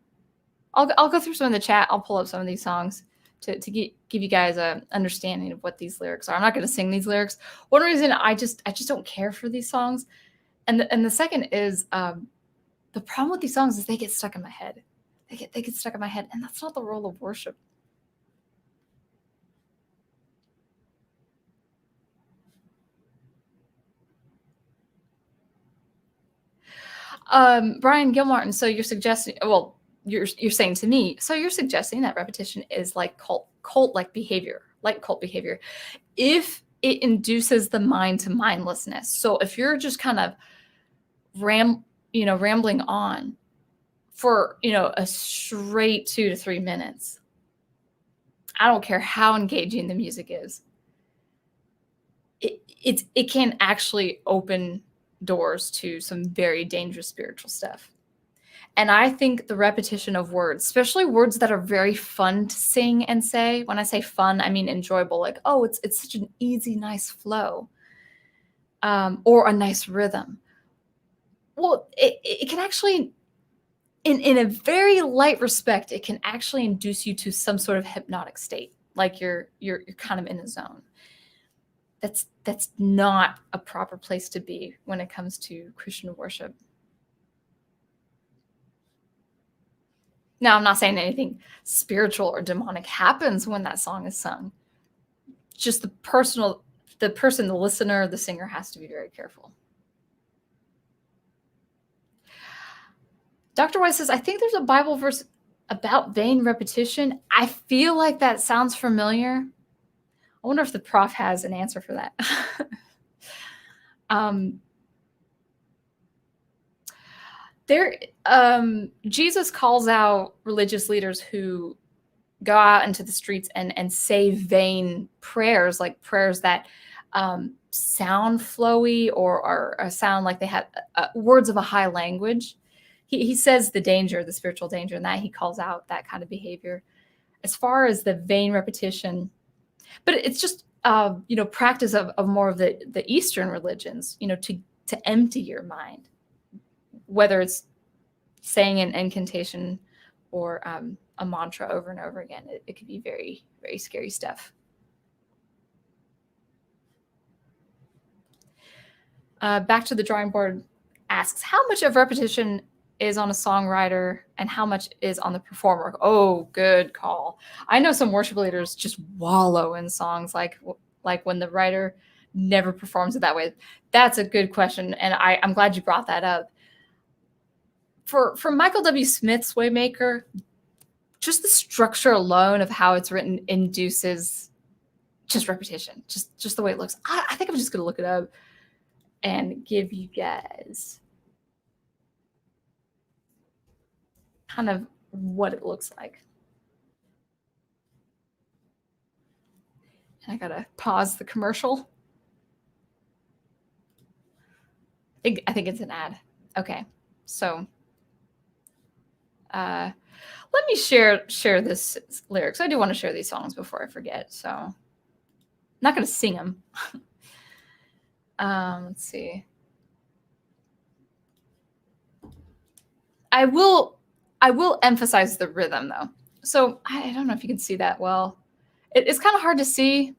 I'll go through some of the chat. I'll pull up some of these songs to give you guys a understanding of what these lyrics are. I'm not going to sing these lyrics. One reason I just don't care for these songs. And the second is, the problem with these songs is they get stuck in my head. They get stuck in my head. And that's not the role of worship. Brian Gilmartin, so you're suggesting, well, you're saying to me, so you're suggesting that repetition is like cult-like behavior, like cult behavior, if it induces the mind to mindlessness. So if you're just kind of rambling on for, a straight 2 to 3 minutes, I don't care how engaging the music is, it can actually open doors to some very dangerous spiritual stuff. And I think the repetition of words, especially words that are very fun to sing and say, when I say fun, I mean enjoyable, like, oh, it's such an easy, nice flow, or a nice rhythm. Well, it can actually, in a very light respect, it can actually induce you to some sort of hypnotic state. like you're kind of in the zone. That's not a proper place to be when it comes to Christian worship. Now, I'm not saying anything spiritual or demonic happens when that song is sung. Just the person, the listener, the singer has to be very careful. Dr. White says, I think there's a Bible verse about vain repetition. I feel like that sounds familiar. I wonder if the prof has an answer for that. Jesus calls out religious leaders who go out into the streets and say vain prayers, like prayers that sound flowy or sound like they have words of a high language. He says the spiritual danger in that. He calls out that kind of behavior. As far as the vain repetition, but it's just practice of more of the Eastern religions, to empty your mind, whether it's saying an incantation or a mantra over and over again. It could be very, very scary stuff. Back to the drawing board asks, how much of repetition is on a songwriter and how much is on the performer? Oh, good call. I know some worship leaders just wallow in songs like when the writer never performs it that way. That's a good question, and I'm glad you brought that up. For Michael W. Smith's Waymaker, just the structure alone of how it's written induces just repetition, just the way it looks. I think I'm just going to look it up and give you guys kind of what it looks like. And I got to pause the commercial. I think it's an ad. Okay, so let me share this lyrics. I do want to share these songs before I forget, so I'm not going to sing them. Let's see. I will emphasize the rhythm though. So I don't know if you can see that well. It's kind of hard to see.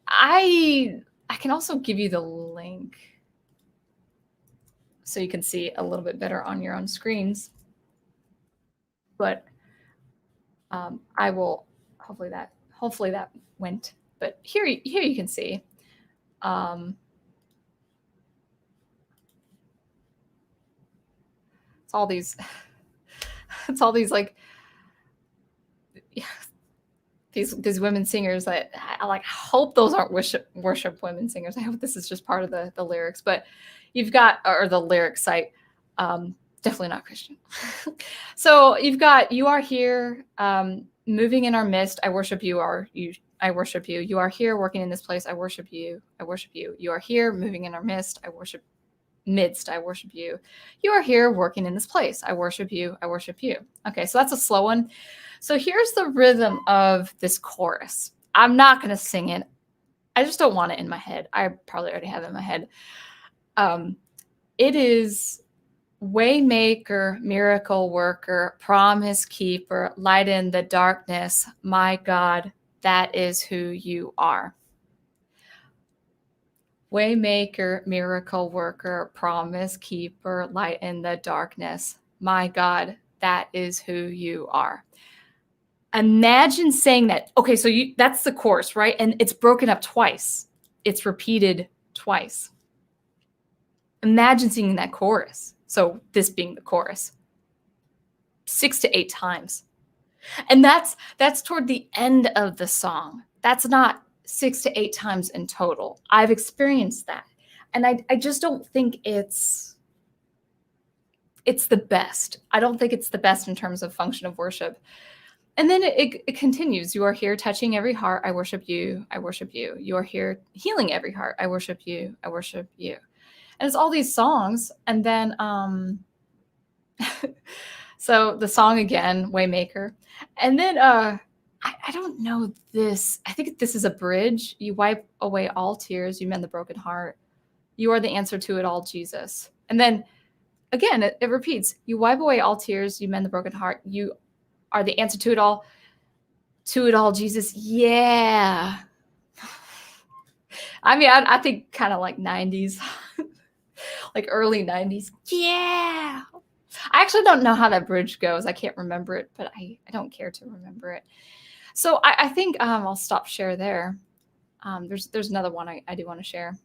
I can also give you the link so you can see a little bit better on your own screens. But I will hopefully that went. But here you can see. It's all these like these women singers that I hope those aren't worship women singers. I hope this is just part of the lyrics. But you've got, or the lyric site, definitely not Christian. So you've got, you are here, moving in our midst. I worship you. I worship you. You are here working in this place. I worship you. I worship you. You are here moving in our midst. I worship you. You are here working in this place. I worship you. I worship you. Okay, so that's a slow one. So here's the rhythm of this chorus. I'm not going to sing it. I just don't want it in my head. I probably already have it in my head. It is Waymaker, miracle worker, promise keeper, light in the darkness. My God, that is who you are. Waymaker, miracle worker, promise keeper, light in the darkness. My God, that is who you are. Imagine saying that. Okay, so that's the chorus, right? And it's broken up twice. It's repeated twice. Imagine singing that chorus. So this being the chorus. 6 to 8 times. And that's toward the end of the song. That's not 6 to 8 times in total. I've experienced that. And I just don't think it's the best. I don't think it's the best in terms of function of worship. And then it continues. You are here touching every heart. I worship you. I worship you. You are here healing every heart. I worship you. I worship you. And it's all these songs. And then, so the song again, Waymaker. And then, I don't know this. I think this is a bridge. You wipe away all tears. You mend the broken heart. You are the answer to it all, Jesus. And then again, it repeats. You wipe away all tears. You mend the broken heart. You are the answer to it all. To It All, Jesus. Yeah. I mean, I think kind of like 90s, like early 90s. Yeah. I actually don't know how that bridge goes. I can't remember it, but I don't care to remember it. So I think I'll stop share there. There's another one I do want to share.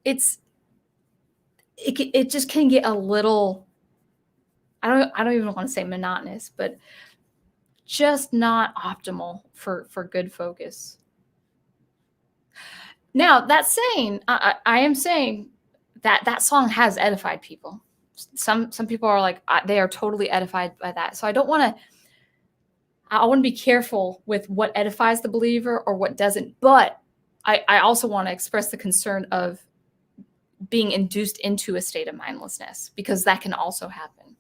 It just can get a little, I don't even want to say monotonous, but just not optimal for good focus. Now, that saying, I am saying that song has edified people. Some people are like, they are totally edified by that. So I want to be careful with what edifies the believer or what doesn't. But I also want to express the concern of being induced into a state of mindlessness, because that can also happen.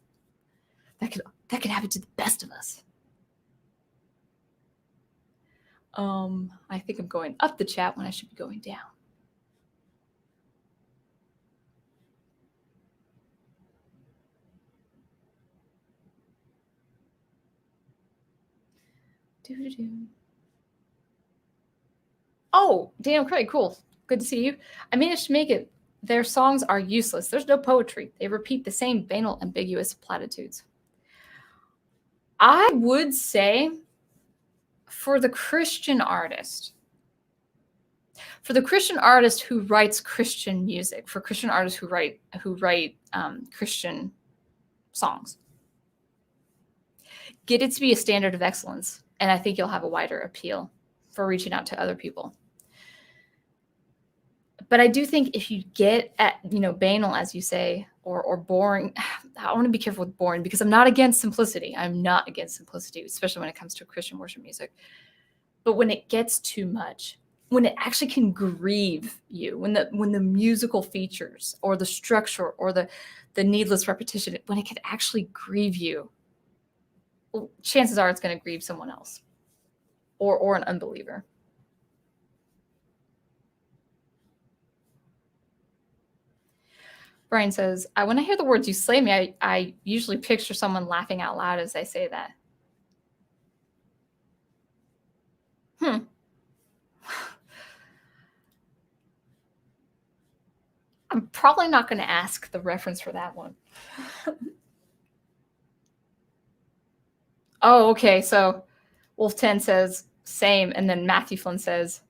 That could happen to the best of us. I think I'm going up the chat when I should be going down. Oh, Daniel Craig, cool. Good to see you. I managed to make it. Their songs are useless. There's no poetry. They repeat the same banal, ambiguous platitudes. I would say for the Christian artist who writes Christian music, for Christian artists who write Christian songs, get it to be a standard of excellence, and I think you'll have a wider appeal for reaching out to other people. But I do think if you get at, banal, as you say, or boring, I want to be careful with boring, because I'm not against simplicity. I'm not against simplicity, especially when it comes to Christian worship music. But when it gets too much, when it actually can grieve you, when the musical features or the structure or the needless repetition, when it can actually grieve you, well, chances are it's going to grieve someone else or an unbeliever. Brian says, when I hear the words "you slay me," I usually picture someone laughing out loud as they say that. I'm probably not going to ask the reference for that one. Oh, okay. So Wolf 10 says, same. And then Matthew Flynn says,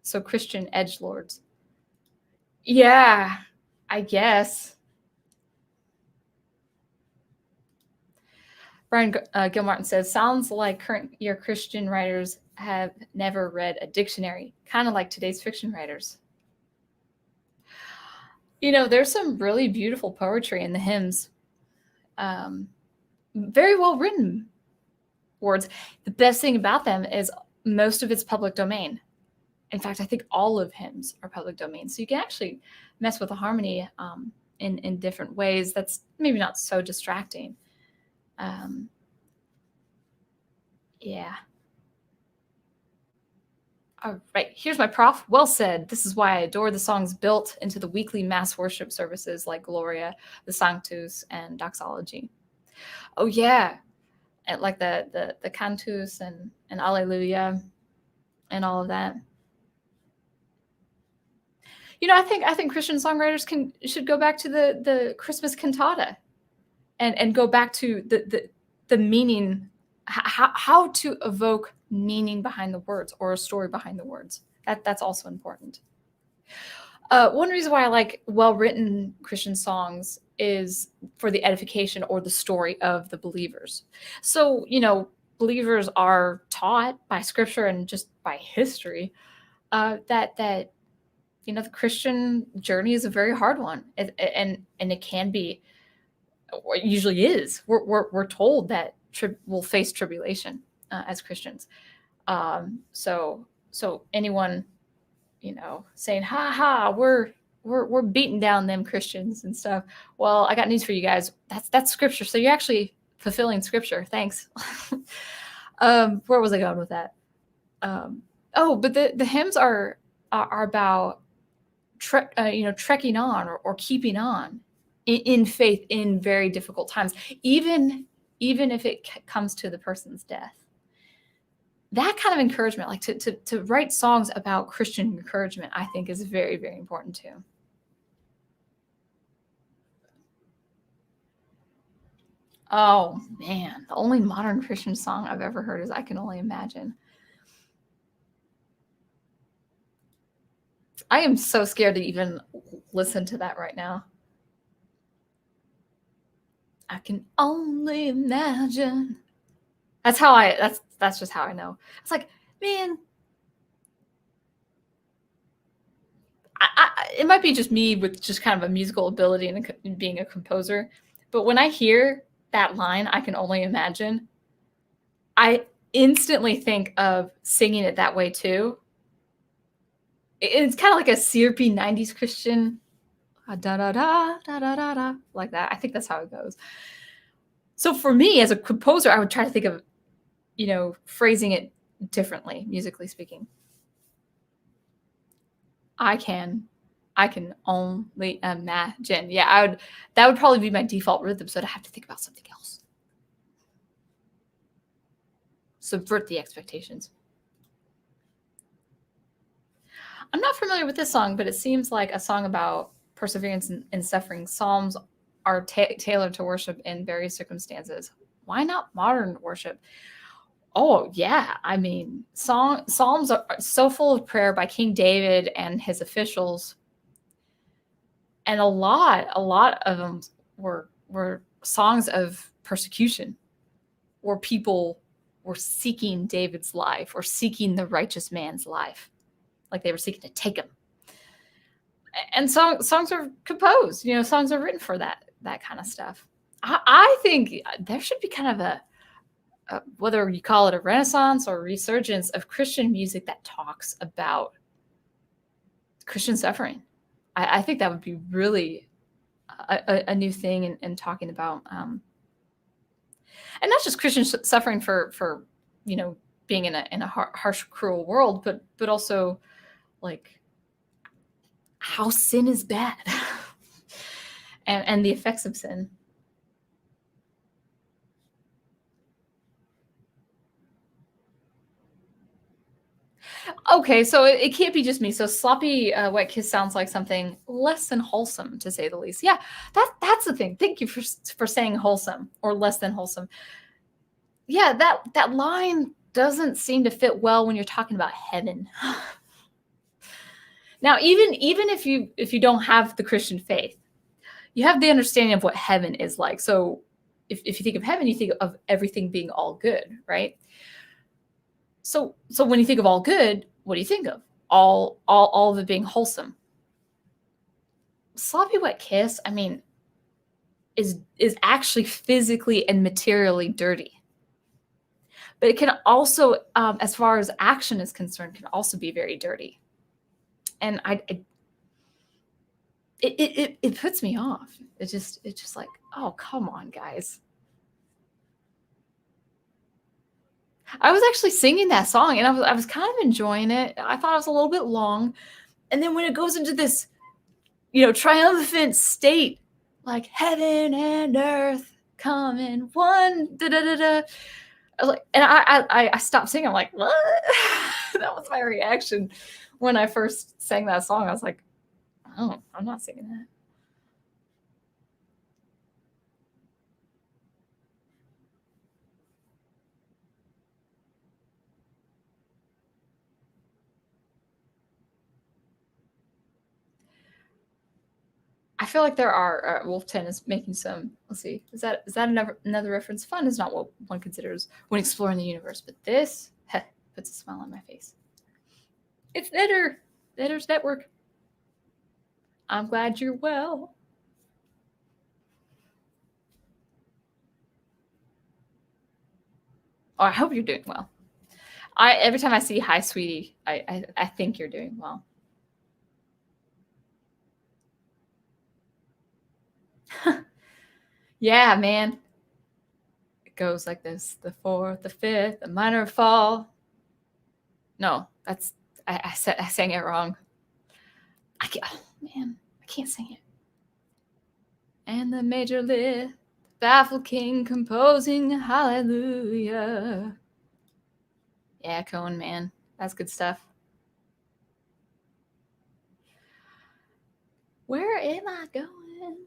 so Christian edgelords. Yeah, I guess. Brian Gilmartin says, sounds like current year Christian writers have never read a dictionary, kind of like today's fiction writers. There's some really beautiful poetry in the hymns. Very well written words. The best thing about them is most of it's public domain. In fact, I think all of hymns are public domain. So you can actually mess with the harmony in different ways. That's maybe not so distracting. Yeah. All right, here's my prof. Well said. This is why I adore the songs built into the weekly mass worship services like Gloria, the Sanctus, and Doxology. Oh yeah, and like the Cantus and Alleluia, and all of that. I think Christian songwriters should go back to the Christmas cantata, and go back to the meaning, how to evoke meaning behind the words or a story behind the words. That's also important. One reason why I like well-written Christian songs is for the edification or the story of the believers. So, believers are taught by scripture and just by history that the Christian journey is a very hard one, and it can be, or it usually is. We're told that we'll face tribulation as Christians. So anyone, saying, "Ha ha, we're beating down them Christians and stuff." Well, I got news for you guys. That's scripture. So you're actually fulfilling scripture. Thanks. Where was I going with that? But the hymns are about trekking on or keeping on in faith in very difficult times. Even even if it comes to the person's death. That kind of encouragement, like to write songs about Christian encouragement, I think is very, very important too. Oh man, the only modern Christian song I've ever heard is I Can Only Imagine. I am so scared to even listen to that right now. I can only imagine. That's just how I know. It's like, man, it might be just me with just kind of a musical ability and being a composer, but when I hear that line, I can only imagine, I instantly think of singing it that way too. It's kind of like a syrupy 90s Christian, da da da da da da da, like that. I think that's how it goes. So for me as a composer, I would try to think of, phrasing it differently, musically speaking. I can only imagine. Yeah, that would probably be my default rhythm, so I'd have to think about something else. Subvert the expectations. I'm not familiar with this song, but it seems like a song about perseverance and suffering. Psalms are tailored to worship in various circumstances. Why not modern worship? Oh, yeah. I mean, Psalms are so full of prayer by King David and his officials. And a lot of them were songs of persecution, where people were seeking David's life or seeking the righteous man's life, like they were seeking to take him. And songs are composed, songs are written for that kind of stuff. I think there should be kind of a whether you call it a renaissance or a resurgence of Christian music that talks about Christian suffering. I think that would be really a new thing in talking about, and not just Christian suffering for being in a harsh, cruel world, but also like how sin is bad and the effects of sin. Okay, so it can't be just me. So sloppy wet kiss sounds like something less than wholesome, to say the least. Yeah, that's the thing. Thank you for saying wholesome or less than wholesome. Yeah, that line doesn't seem to fit well when you're talking about heaven. Now, even if you don't have the Christian faith, you have the understanding of what heaven is like. So if you think of heaven, you think of everything being all good, right? So when you think of all good, what do you think of? All of it being wholesome. Sloppy wet kiss, I mean, is actually physically and materially dirty. But it can also, as far as action is concerned, can also be very dirty. And it puts me off. It's just like, oh, come on, guys. I was actually singing that song, and I was kind of enjoying it. I thought it was a little bit long, and then when it goes into this, triumphant state, like heaven and earth come in one, da da da da. I was like, and I stopped singing. I'm like, what? That was my reaction when I first sang that song. I was like, oh, I'm not singing that. I feel like there are Wolf 10 is making some. Let's see, is that another reference? Fun is not what one considers when exploring the universe, but this puts a smile on my face. It's Knitter's Network. I'm glad you're well. Oh, I hope you're doing well. Every time I see hi, sweetie, I think you're doing well. Yeah, man. It goes like this: the fourth, the fifth, the minor fall. No, that's I sang it wrong. I can't. Oh, man, I can't sing it. And the major lift, Baffled king composing hallelujah. Yeah, Cohen, man. That's good stuff. Where am I going?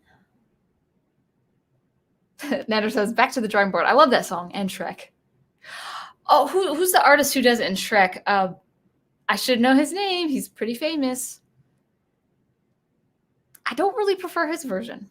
Nader says, back to the drawing board. I love that song. And Shrek. Oh, who's the artist who does it in Shrek? I should know his name. He's pretty famous. I don't really prefer his version.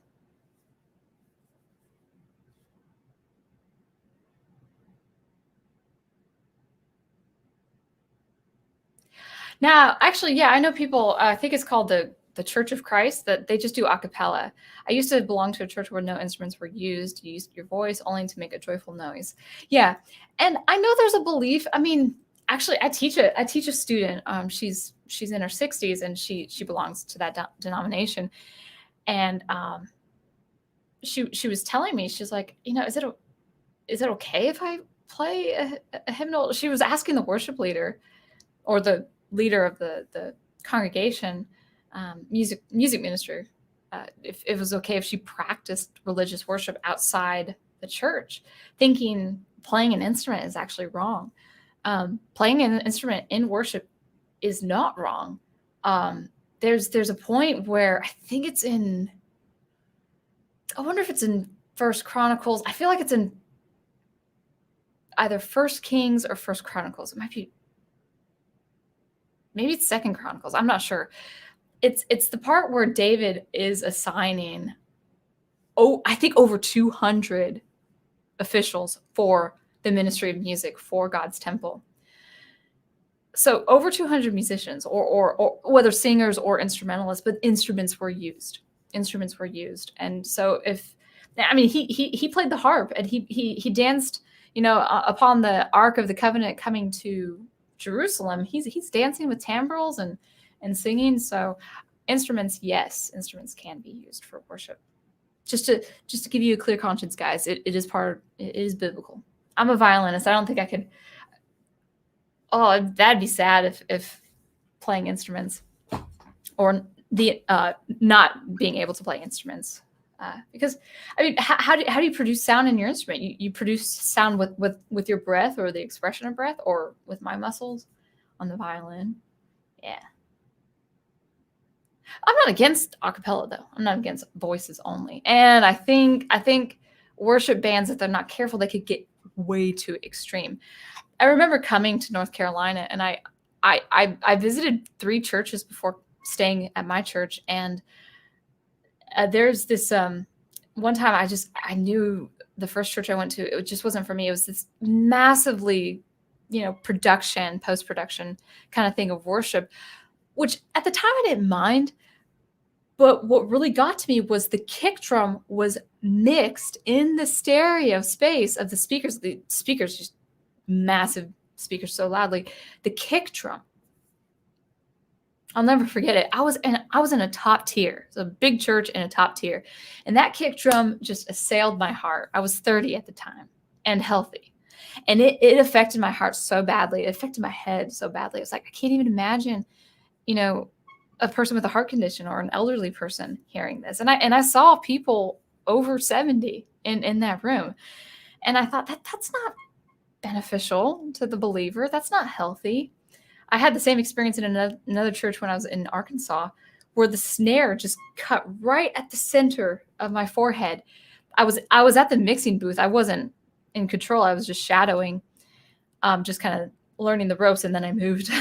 Now, actually, yeah, I know people, I think it's called the Church of Christ, that they just do a cappella. I used to belong to a church where no instruments were used. You used your voice only to make a joyful noise. Yeah. And I know there's a belief. I mean, actually, I teach a student. She's in her 60s and she belongs to that denomination. And she was telling me, she's like, is it okay if I play a hymnal? She was asking the worship leader or the leader of the congregation, music minister, if it was okay if she practiced religious worship outside the church, thinking playing an instrument is actually wrong. Playing an instrument in worship is not wrong. There's a point where I think it's in, I wonder if it's in First Chronicles. I feel like it's in either First Kings or First Chronicles. It might be, maybe it's Second Chronicles. I'm not sure. It's the part where David is assigning, I think over 200 officials for the ministry of music for God's temple. So over 200 musicians, or whether singers or instrumentalists, but instruments were used. And so he played the harp and he danced, upon the Ark of the Covenant coming to Jerusalem. He's dancing with timbrels and singing. So instruments, yes, instruments can be used for worship. Just to give you a clear conscience, guys, it is biblical. I'm a violinist. I don't think I could. Oh, that'd be sad if playing instruments or the not being able to play instruments. Because I mean, how do you produce sound in your instrument? You produce sound with your breath or the expression of breath, or with my muscles on the violin. Yeah. I'm not against a cappella though. I'm not against voices only. And I think worship bands, if they're not careful, they could get way too extreme. I remember coming to North Carolina and I visited 3 churches before staying at my church, and there's this one time I knew the first church I went to, it just wasn't for me. It was this massively, post-production kind of thing of worship, which at the time I didn't mind. But what really got to me was the kick drum was mixed in the stereo space of the speakers. The speakers, just massive speakers so loudly. The kick drum, I'll never forget it. I was in a top tier. It's a big church in a top tier. And that kick drum just assailed my heart. I was 30 at the time and healthy. And it affected my heart so badly. It affected my head so badly. It was like, I can't even imagine, a person with a heart condition or an elderly person hearing this. And I saw people over 70 in that room. And I thought that's not beneficial to the believer. That's not healthy. I had the same experience in another church when I was in Arkansas, where the snare just cut right at the center of my forehead. I was at the mixing booth. I wasn't in control. I was just shadowing, just kind of learning the ropes, and then I moved.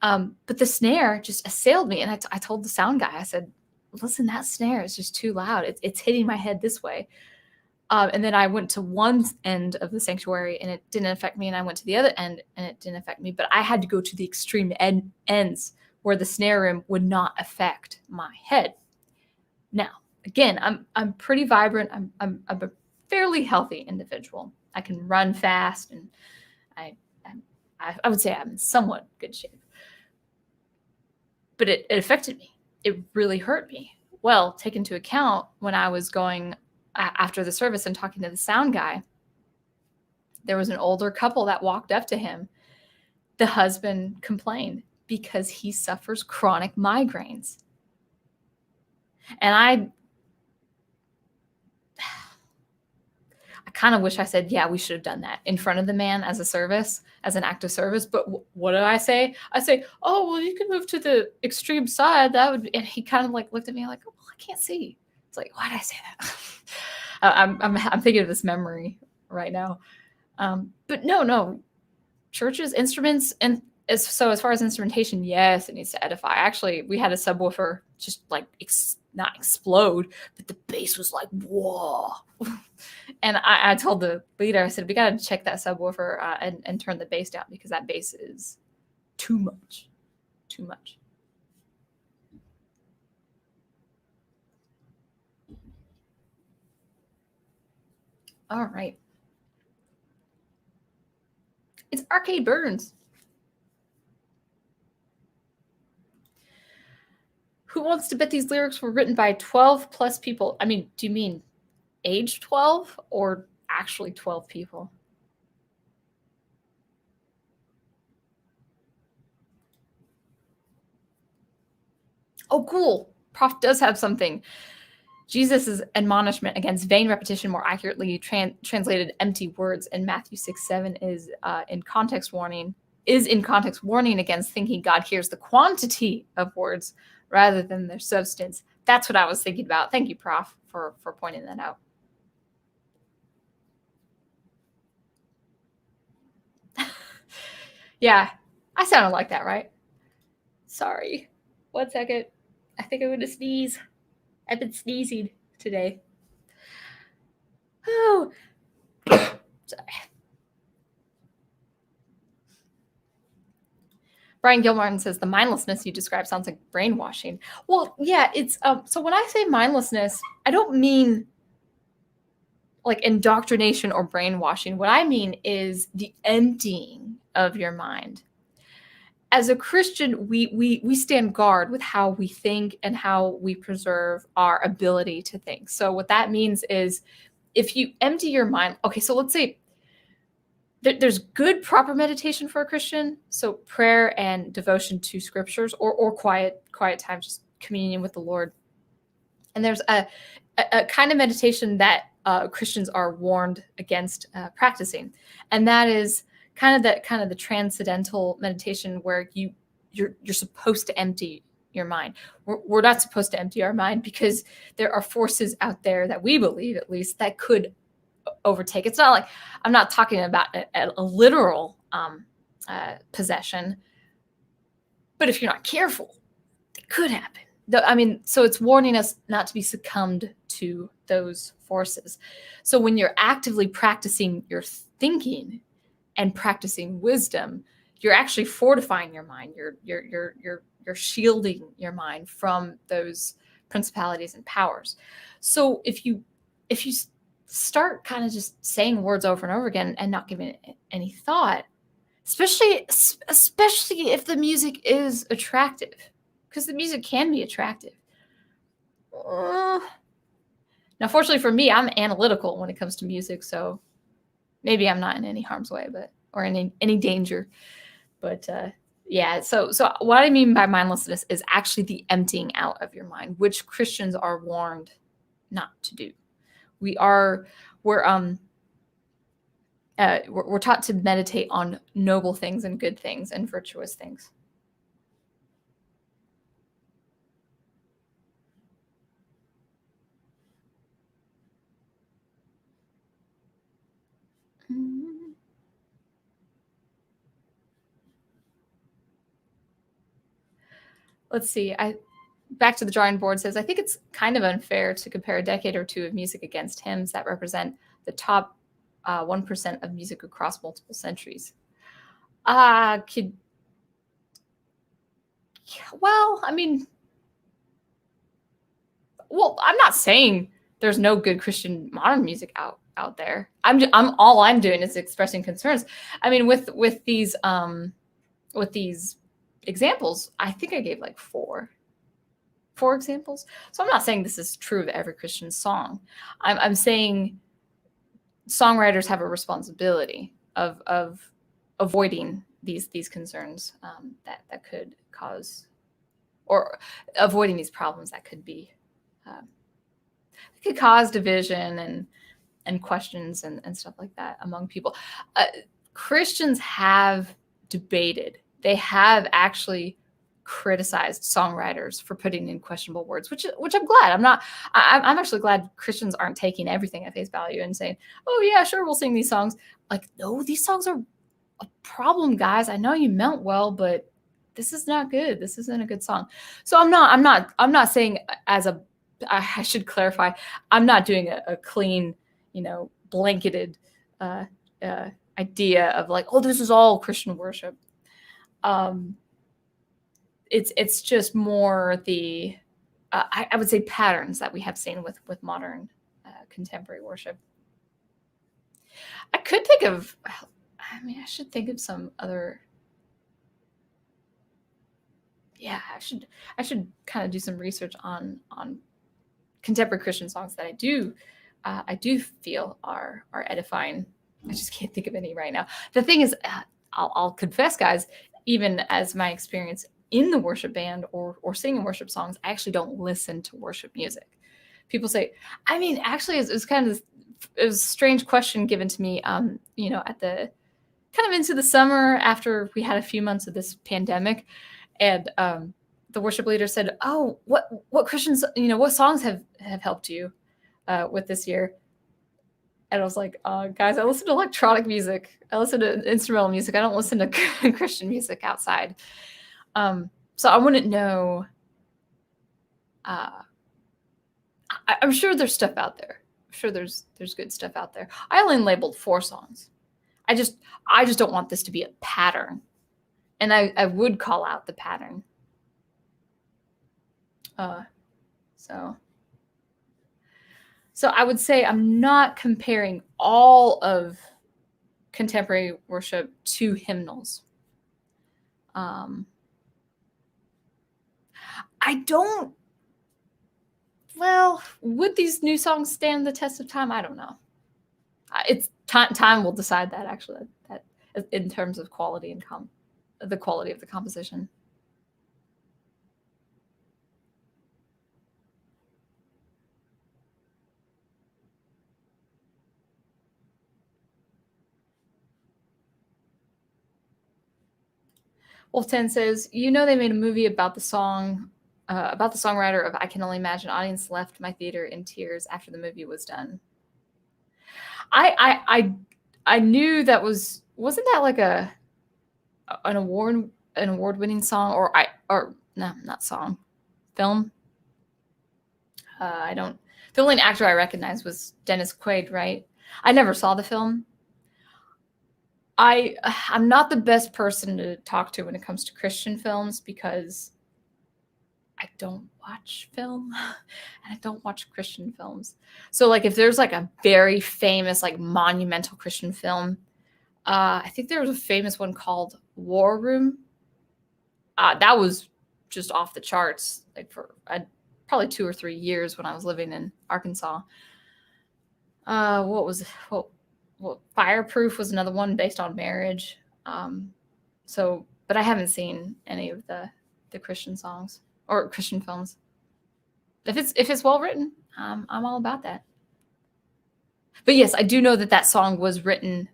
But the snare just assailed me. And I told the sound guy, I said, listen, that snare is just too loud. It's hitting my head this way. And then I went to one end of the sanctuary and it didn't affect me. And I went to the other end and it didn't affect me. But I had to go to the extreme ends where the snare rim would not affect my head. Now, again, I'm pretty vibrant. I'm a fairly healthy individual. I can run fast, and I would say I'm in somewhat good shape. But it affected me. It really hurt me. Well, take into account when I was going after the service and talking to the sound guy, there was an older couple that walked up to him. The husband complained because he suffers chronic migraines. And kind of wish I said, yeah, we should have done that in front of the man as a service, as an act of service. But what did I say? I say, oh, well, you can move to the extreme side. That would be, and he kind of like looked at me like, oh, I can't see. It's like, why did I say that? I'm thinking of this memory right now. But no, churches, instruments, and as far as instrumentation, yes, it needs to edify. Actually, we had a subwoofer just like not explode, but the bass was like, whoa. And I told the leader, I said, we got to check that subwoofer and turn the bass down, because that bass is too much. All right. It's Arcade Burns. Who wants to bet these lyrics were written by 12 plus people? I mean, do you mean age 12 or actually 12 people? Oh, cool. Prof does have something. Jesus' admonishment against vain repetition, more accurately translated empty words in Matthew 6:7, is in context warning against thinking God hears the quantity of words rather than their substance. That's what I was thinking about. Thank you, Prof, for pointing that out. Yeah, I sounded like that, right? Sorry. 1 second. I think I'm going to sneeze. I've been sneezing today. Oh, sorry. Brian Gilmartin says the mindlessness you describe sounds like brainwashing. Well, yeah, it's so when I say mindlessness, I don't mean like indoctrination or brainwashing. What I mean is the emptying of your mind. As a Christian, we stand guard with how we think and how we preserve our ability to think. So what that means is if you empty your mind, okay, so let's say there's good proper meditation for a Christian, so prayer and devotion to scriptures, or quiet time, just communion with the Lord. And there's a kind of meditation that Christians are warned against practicing, and that is kind of the transcendental meditation where you're supposed to empty your mind. We're not supposed to empty our mind because there are forces out there that we believe, at least, that could overtake. It's not like I'm not talking about a literal possession, but if you're not careful, it could happen. I mean, so it's warning us not to be succumbed to those forces. So when you're actively practicing your thinking and practicing wisdom, you're actually fortifying your mind. You're shielding your mind from those principalities and powers. So if you start kind of just saying words over and over again and not giving it any thought, especially if the music is attractive, because the music can be attractive. Now, fortunately for me, I'm analytical when it comes to music, so maybe I'm not in any harm's way, or in any danger. But yeah, so what I mean by mindlessness is actually the emptying out of your mind, which Christians are warned not to do. We're taught to meditate on noble things and good things and virtuous things. Let's see. Back to the drawing board says, I think it's kind of unfair to compare a decade or two of music against hymns that represent the top 1% of music across multiple centuries. Well, I mean, I'm not saying there's no good Christian modern music out there. All I'm doing is expressing concerns. I mean, with these examples, I think I gave like four examples. So I'm not saying this is true of every Christian song. I'm saying songwriters have a responsibility of avoiding these concerns that could cause, or avoiding these problems that could be could cause division and questions and stuff like that among people. Christians have debated. They have actually criticized songwriters for putting in questionable words, which I'm glad. I'm actually glad Christians aren't taking everything at face value and saying, "Oh yeah, sure, we'll sing these songs." Like, no, these songs are a problem, guys. I know you meant well, but this is not good. This isn't a good song. So I'm not saying I should clarify, I'm not doing a clean, blanketed uh, idea of like, oh, this is all Christian worship. It's just more the I would say patterns that we have seen with modern contemporary worship. I could think of, I should think of some other. Yeah, I should kind of do some research on contemporary Christian songs that I do feel are edifying. I just can't think of any right now. The thing is, I'll confess, guys, even as my experience in the worship band or singing worship songs, I actually don't listen to worship music. People say, actually, it's kind of it was a strange question given to me, at the kind of into the summer after we had a few months of this pandemic, and the worship leader said, "Oh, what Christians, what songs have helped you with this year?" And I was like, guys, I listen to electronic music. I listen to instrumental music. I don't listen to Christian music outside. So I wouldn't know. I'm sure there's stuff out there. I'm sure there's good stuff out there. I only labeled 4 songs. I just don't want this to be a pattern. And I would call out the pattern. So I would say I'm not comparing all of contemporary worship to hymnals. I don't. Well, would these new songs stand the test of time? I don't know. It's time will decide that, actually. That in terms of quality and the quality of the composition. Wolf 10 says, they made a movie about the song, about the songwriter of I Can Only Imagine. Audience left my theater in tears after the movie was done. I knew that wasn't that like an award-winning song, or no, not song, film. The only actor I recognized was Dennis Quaid, right? I never saw the film. I'm not the best person to talk to when it comes to Christian films because I don't watch film and I don't watch Christian films. So like if there's like a very famous, like monumental Christian film, I think there was a famous one called War Room. That was just off the charts, like for probably 2 or 3 years when I was living in Arkansas. Fireproof was another one based on marriage. But I haven't seen any of the Christian songs or Christian films. If it's well written, I'm all about that. But yes, I do know that song was written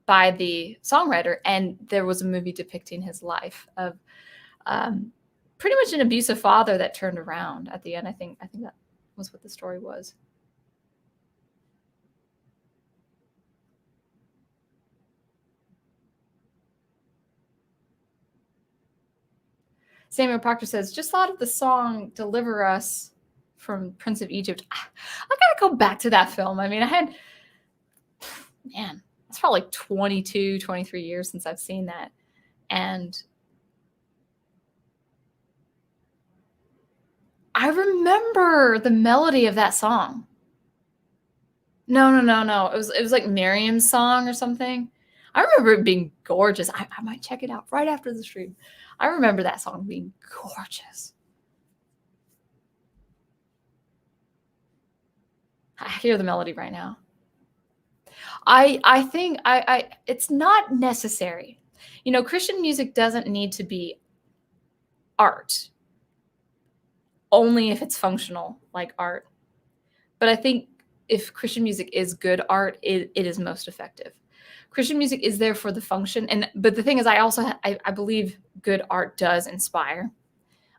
by the songwriter, and there was a movie depicting his life of pretty much an abusive father that turned around at the end. I think that was what the story was. Samuel Proctor says, just thought of the song Deliver Us from Prince of Egypt. I gotta go back to that film. It's probably like 22, 23 years since I've seen that. And I remember the melody of that song. No. It was like Miriam's song or something. I remember it being gorgeous. I might check it out right after the stream. I remember that song being gorgeous. I hear the melody right now. I think it's not necessary. Christian music doesn't need to be art, only if it's functional, like art. But I think if Christian music is good art, it is most effective. Christian music is there for the function, but the thing is, I believe good art does inspire.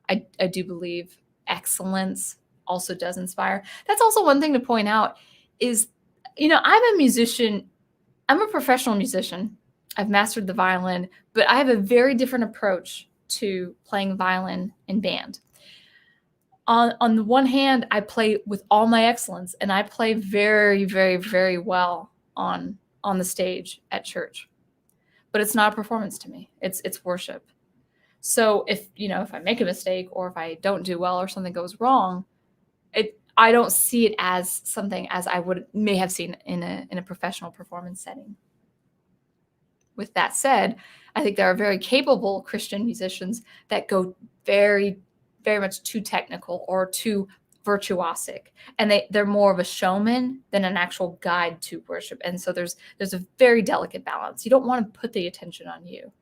I do believe excellence also does inspire. That's also one thing to point out is, I'm a musician. I'm a professional musician. I've mastered the violin, but I have a very different approach to playing violin in band. On the one hand, I play with all my excellence, and I play very, very, very well on the stage at church. But it's not a performance to me. It's worship. So if I make a mistake, or if I don't do well, or something goes wrong, I don't see it as something as I may have seen in a professional performance setting. With that said, I think there are very capable Christian musicians that go very, very much too technical or too virtuosic, and they're more of a showman than an actual guide to worship. And so there's a very delicate balance. You don't want to put the attention on you.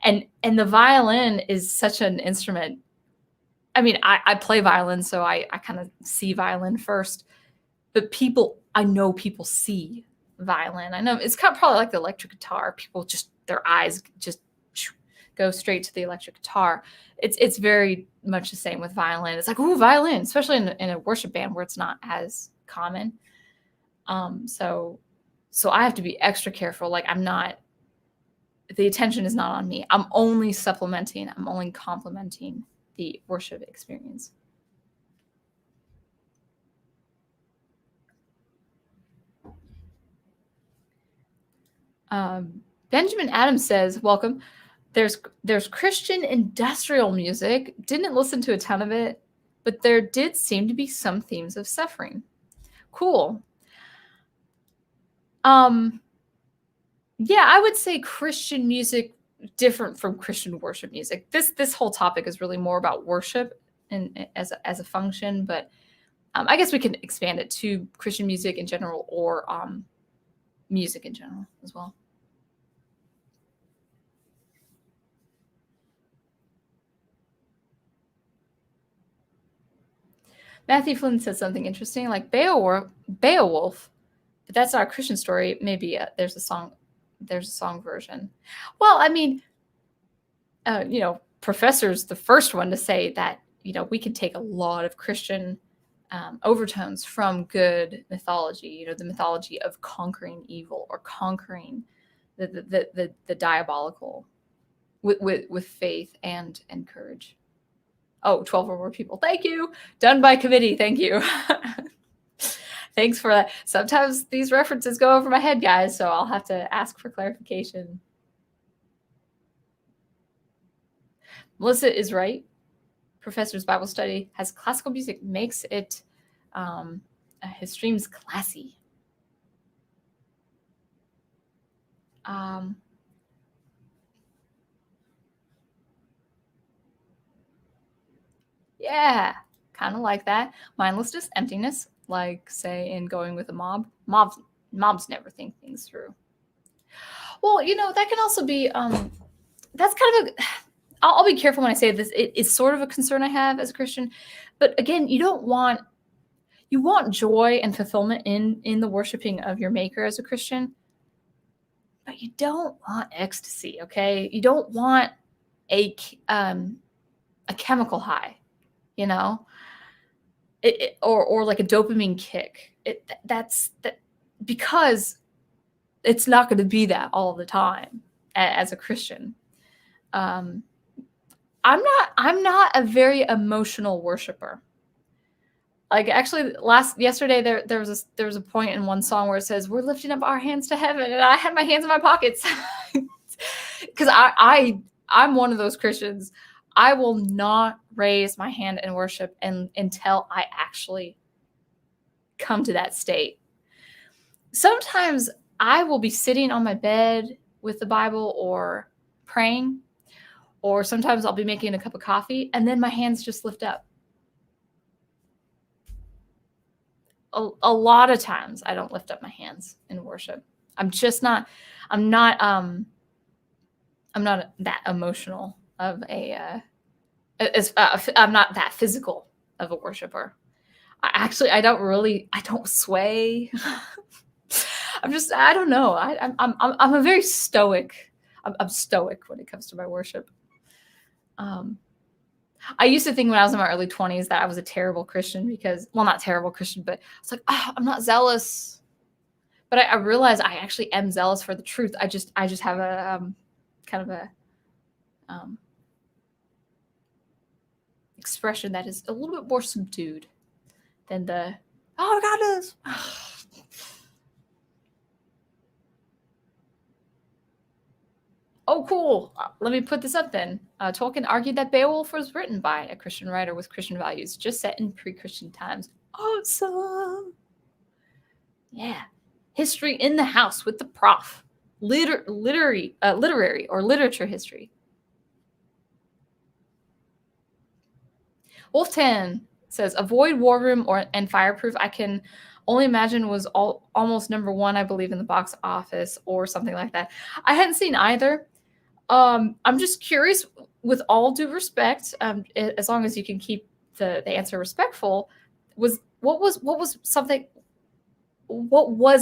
And the violin is such an instrument. I mean, I play violin, so I kind of see violin first. But I know people see violin. I know it's kind of probably like the electric guitar. People their eyes just go straight to the electric guitar. It's very much the same with violin. It's like, ooh, violin, especially in a worship band where it's not as common. So I have to be extra careful. Like, the attention is not on me. I'm only supplementing. I'm only complementing the worship experience. Benjamin Adams says, welcome. There's Christian industrial music. Didn't listen to a ton of it, but there did seem to be some themes of suffering. Cool. Yeah, I would say Christian music different from Christian worship music. This whole topic is really more about worship and as a function, but I guess we can expand it to Christian music in general, or music in general as well. Matthew Flynn says something interesting, like Beowulf, but that's not a Christian story. Maybe there's a song version. Well, I mean, Professor's the first one to say that we can take a lot of Christian overtones from good mythology. The mythology of conquering evil, or conquering the diabolical with faith and courage. Oh, 12 or more people. Thank you. Done by committee. Thank you. Thanks for that. Sometimes these references go over my head, guys, so I'll have to ask for clarification. Melissa is right. Professor's Bible Study has classical music, makes it his streams classy. Yeah, kind of like that. Mindlessness, emptiness, like, say, in Going with a Mob. Mobs never think things through. Well, that can also be, that's kind of I'll be careful when I say this. It's sort of a concern I have as a Christian. But again, you want joy and fulfillment in the worshiping of your Maker as a Christian, but you don't want ecstasy, okay? You don't want a chemical high, or like a dopamine kick. That's because it's not going to be that all the time as a Christian. I'm not a very emotional worshiper. Like, actually, yesterday there was a point in one song where it says, "We're lifting up our hands to heaven," and I had my hands in my pockets because I'm one of those Christians. I will not raise my hand in worship until I actually come to that state. Sometimes I will be sitting on my bed with the Bible or praying, or sometimes I'll be making a cup of coffee, and then my hands just lift up. A lot of times I don't lift up my hands in worship. I'm not that emotional of I'm not that physical of a worshiper. I don't sway. I don't know. I'm a very stoic. I'm stoic when it comes to my worship. I used to think when I was in my early 20s that I was a terrible Christian because, well, not terrible Christian, but it's like, oh, I'm not zealous. But I realized I actually am zealous for the truth. I just have a kind of a expression that is a little bit more subdued than the, oh, God does. Oh, cool. Let me put this up then. Tolkien argued that Beowulf was written by a Christian writer with Christian values, just set in pre-Christian times. Awesome. Yeah. History in the house with the prof. Literary or literature history. Wolftan says, avoid War Room and Fireproof. I can only imagine was almost #1, I believe, in the box office or something like that. I hadn't seen either. I'm just curious, with all due respect, as long as you can keep the answer respectful, what was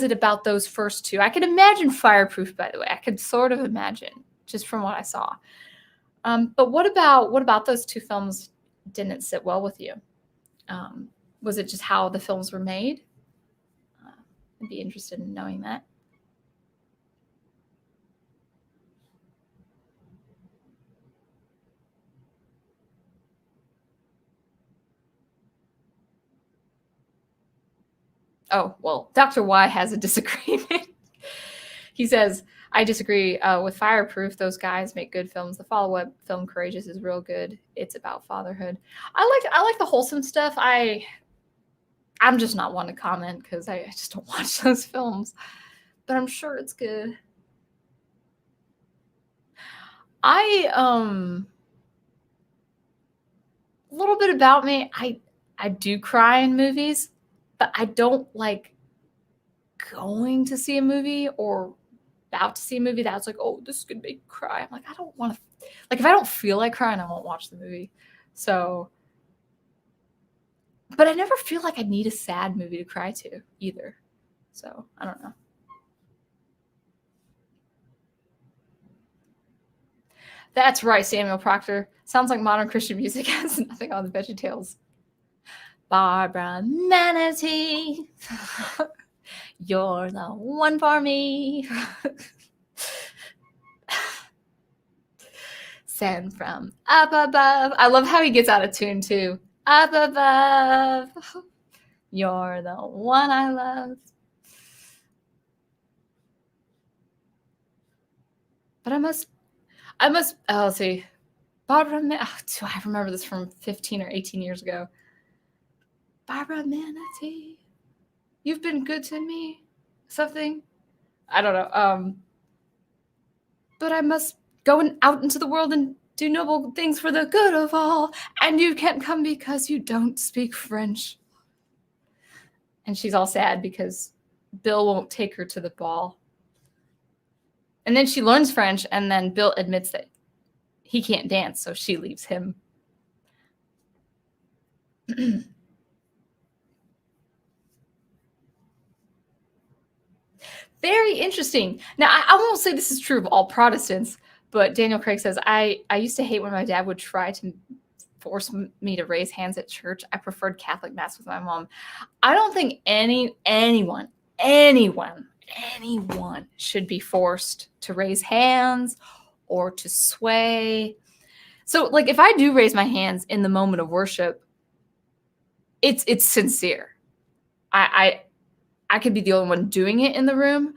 it about those first two? I can imagine Fireproof, by the way. I could sort of imagine just from what I saw. But what about those two films didn't sit well with you? Was it just how the films were made? I'd be interested in knowing that. Oh, well, Dr. Y has a disagreement. He says, I disagree with Fireproof. Those guys make good films. The follow-up film, Courageous, is real good. It's about fatherhood. I like the wholesome stuff. I'm just not one to comment because I just don't watch those films. But I'm sure it's good. A little bit about me. I do cry in movies, but I don't like going to see a movie or about to see a movie that's like, oh, this is gonna make me cry. I'm like, I don't want to. Like, if I don't feel like crying, I won't watch the movie. So, but I never feel like I need a sad movie to cry to either. So I don't know. That's right, Samuel Proctor. Sounds like modern Christian music has nothing on the VeggieTales. Barbara Manatee, you're the one for me. Send from up above. I love how he gets out of tune too. Up above, you're the one I love. But I must, let's see. Barbara, do I remember this from 15 or 18 years ago? Barbara Manatee, you've been good to me. Something. I don't know. But I must go out into the world and do noble things for the good of all. And you can't come because you don't speak French. And she's all sad because Bill won't take her to the ball. And then she learns French, and then Bill admits that he can't dance, so she leaves him. Very interesting. Now, I won't say this is true of all Protestants, but Daniel Craig says, I used to hate when my dad would try to force me to raise hands at church. I preferred Catholic Mass with my mom. I don't think anyone should be forced to raise hands or to sway. So, like, if I do raise my hands in the moment of worship, it's sincere. I could be the only one doing it in the room.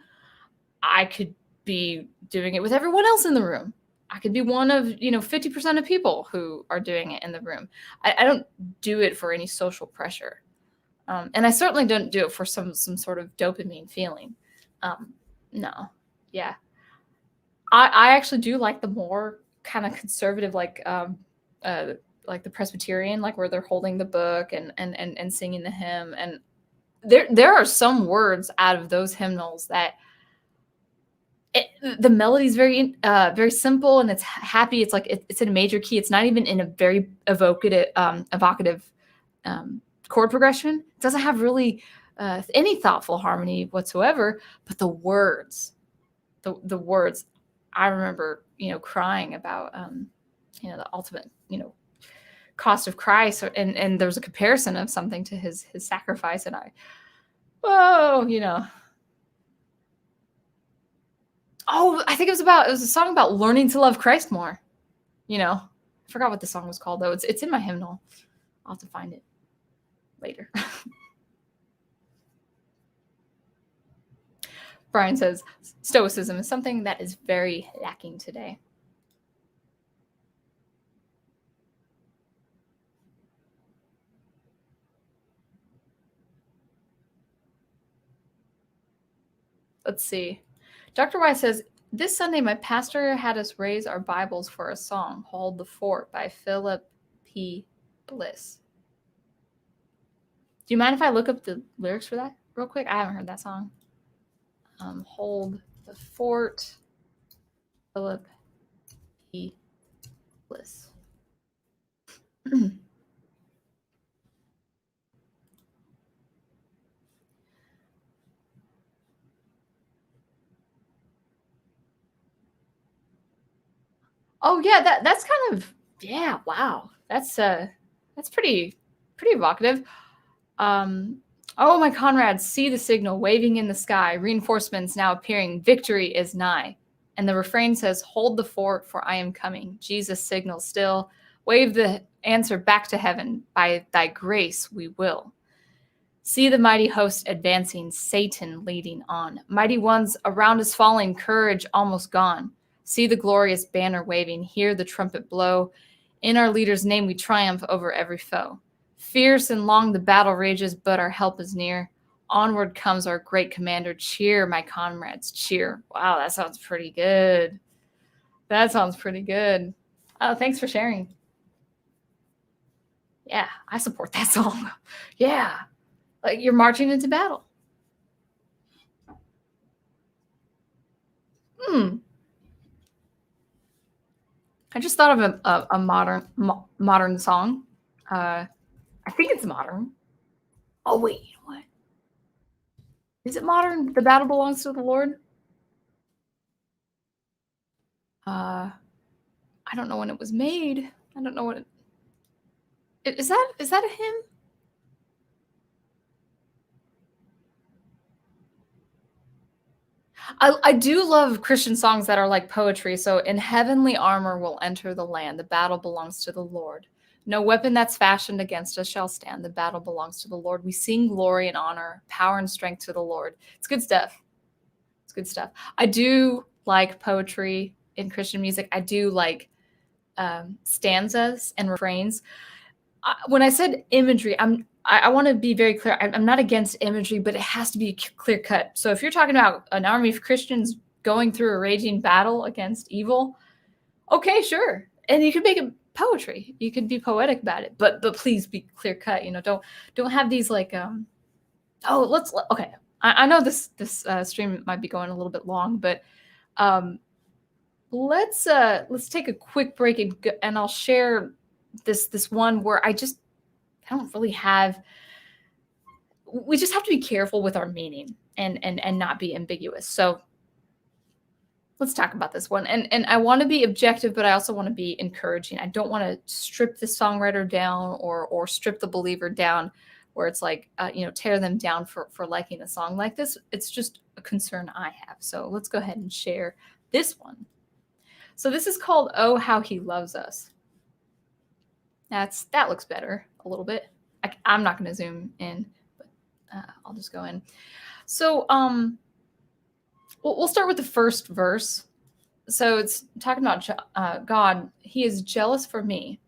I could be doing it with everyone else in the room. I could be one of, 50% of people who are doing it in the room. I don't do it for any social pressure. And I certainly don't do it for some sort of dopamine feeling. No. Yeah. I actually do like the more kind of conservative, like the Presbyterian, like where they're holding the book and singing the hymn. And there are some words out of those hymnals that the melody is very very simple and it's happy. It's like it's in a major key. It's not even in a very evocative chord progression. It doesn't have really any thoughtful harmony whatsoever. But the words, the words, I remember, crying about, the ultimate, cost of Christ, and there was a comparison of something to his sacrifice, and whoa. Oh, I think it was a song about learning to love Christ more. I forgot what the song was called though. It's in my hymnal. I'll have to find it later. Brian says, Stoicism is something that is very lacking today. Let's see. Dr. Y says, this Sunday, my pastor had us raise our Bibles for a song, Hold the Fort by Philip P. Bliss. Do you mind if I look up the lyrics for that real quick? I haven't heard that song. Hold the Fort, Philip P. Bliss. Oh yeah, that's kind of, yeah, wow. That's pretty evocative. Oh, my comrades, see the signal waving in the sky. Reinforcements now appearing. Victory is nigh. And the refrain says, hold the fort, for I am coming. Jesus signals still. Wave the answer back to heaven. By thy grace we will. See the mighty host advancing, Satan leading on. Mighty ones around us falling, courage almost gone. See the glorious banner waving, hear the trumpet blow. In our leader's name we triumph over every foe. Fierce and long the battle rages, but our help is near. Onward comes our great commander. Cheer, my comrades, cheer. Wow, that sounds pretty good. That sounds pretty good. Oh, thanks for sharing. Yeah, I support that song. Yeah, like you're marching into battle. I just thought of a modern song. I think it's modern. Oh wait, you know what? Is it modern? The battle belongs to the Lord. I don't know when it was made. I don't know what is that a hymn? I do love Christian songs that are like poetry. So, in heavenly armor will enter the land. The battle belongs to the Lord. No weapon that's fashioned against us shall stand. The battle belongs to the Lord. We sing glory and honor, power and strength to the Lord. It's good stuff. It's good stuff. I do like poetry in Christian music. I do like stanzas and refrains. When I said imagery, I want to be very clear. I'm not against imagery, but it has to be clear cut. So if you're talking about an army of Christians going through a raging battle against evil, okay, sure. And you could make it poetry. You could be poetic about it, but please be clear cut. Don't have these like okay. I know this stream might be going a little bit long, but let's take a quick break and I'll share this one where I don't really have. We just have to be careful with our meaning and not be ambiguous. So let's talk about this one. And I want to be objective, but I also want to be encouraging. I don't want to strip the songwriter down or strip the believer down, where it's like tear them down for liking a song like this. It's just a concern I have. So let's go ahead and share this one. So this is called "Oh How He Loves Us." That looks better a little bit. I'm not going to zoom in, but I'll just go in. So we'll start with the first verse. So it's talking about God. He is jealous for me.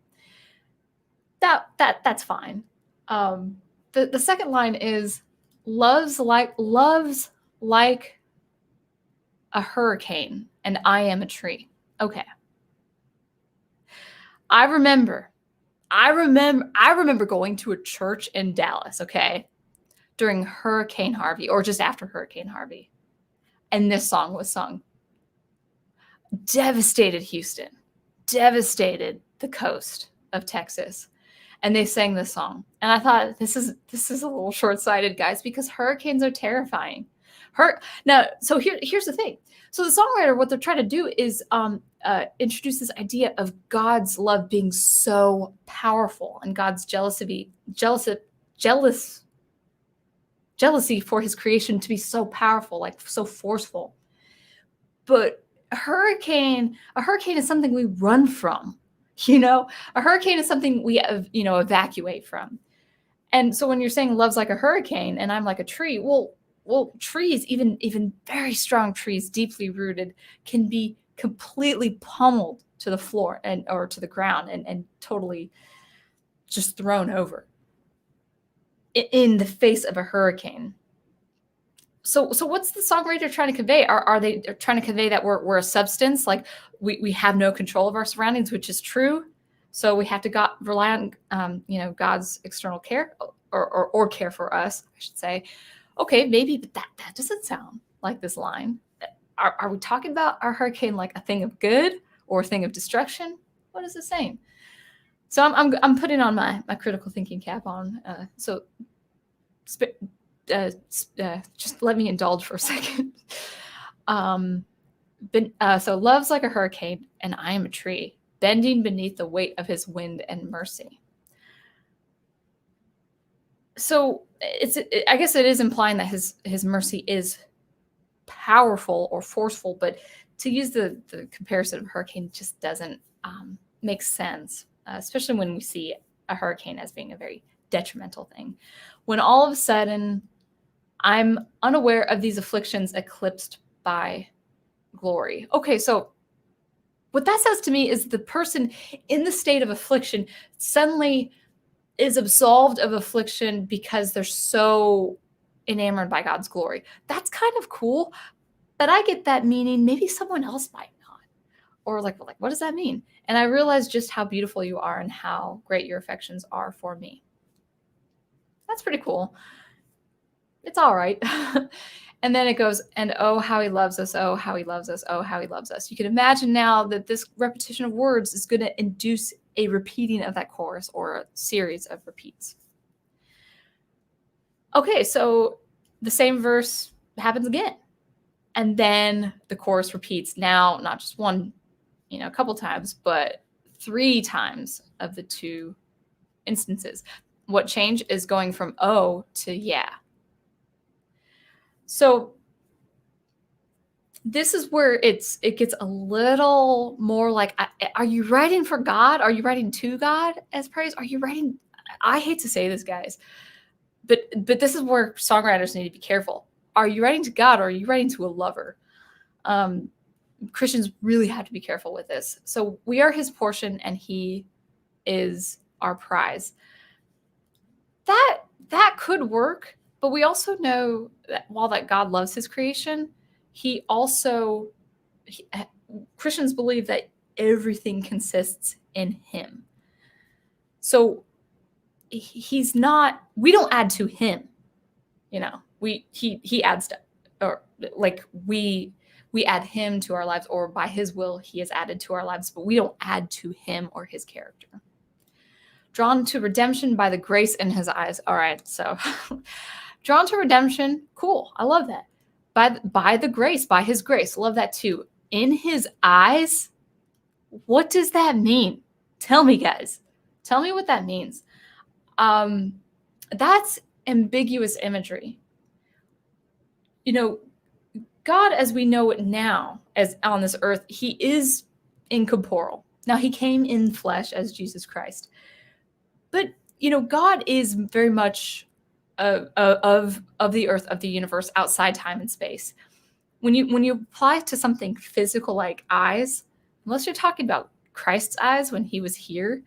That's fine. The second line is loves like a hurricane, and I am a tree. Okay. I remember going to a church in Dallas, okay, during Hurricane Harvey or just after Hurricane Harvey. And this song was sung. Devastated Houston, devastated the coast of Texas. and they sang this song. And I thought, this is a little short-sighted, guys, because hurricanes are terrifying. So here's the thing. So the songwriter, what they're trying to do is introduce this idea of God's love being so powerful and God's jealousy for his creation to be so powerful, like so forceful. But a hurricane is something we run from. A hurricane is something we evacuate from. And so when you're saying love's like a hurricane and I'm like a tree, well, trees, even very strong trees, deeply rooted, can be completely pummeled to the floor or to the ground and totally just thrown over in the face of a hurricane. So what's the songwriter trying to convey? Are they trying to convey that we're a substance, like we have no control of our surroundings, which is true? So we have to rely on God's external care or care for us, I should say. Okay, maybe, but that doesn't sound like this line. Are we talking about our hurricane like a thing of good or a thing of destruction? What is it saying? So I'm putting on my critical thinking cap on. Just let me indulge for a second. So love's like a hurricane, and I am a tree, bending beneath the weight of his wind and mercy. So I guess it is implying that his mercy is powerful or forceful, but to use the comparison of hurricane just doesn't make sense, especially when we see a hurricane as being a very detrimental thing. When all of a sudden I'm unaware of these afflictions eclipsed by glory. Okay, so what that says to me is the person in the state of affliction suddenly is absolved of affliction because they're so enamored by God's glory. That's kind of cool, but I get that meaning maybe someone else might not. Or like what does that mean? And I realize just how beautiful you are and how great your affections are for me. That's pretty cool. It's all right. And then it goes, and oh, how he loves us. Oh, how he loves us. Oh, how he loves us. You can imagine now that this repetition of words is going to induce a repeating of that chorus or a series of repeats. Okay, so the same verse happens again. And then the chorus repeats. Now, not just one, a couple times, but 3 times of the 2 instances. What changed is going from oh to yeah. So this is where it gets a little more like, are you writing for God? Are you writing to God as praise? Are you writing? I hate to say this, guys, but this is where songwriters need to be careful. Are you writing to God or are you writing to a lover? Christians really have to be careful with this. So we are his portion and he is our prize. That could work, but we also know that while that God loves his creation, Christians believe that everything consists in him. So we don't add to him, he adds to, or like we add him to our lives, or by his will, he is added to our lives, but we don't add to him or his character. Drawn to redemption by the grace in his eyes. All right, so drawn to redemption, cool. I love that. By the grace, by his grace, love that too. In his eyes, what does that mean? Tell me, guys. Tell me what that means. That's ambiguous imagery. God, as we know it now, as on this earth, he is incorporeal. Now, he came in flesh as Jesus Christ. But, God is very much of the earth, of the universe, outside time and space. When you apply to something physical like eyes, unless you're talking about Christ's eyes when he was here,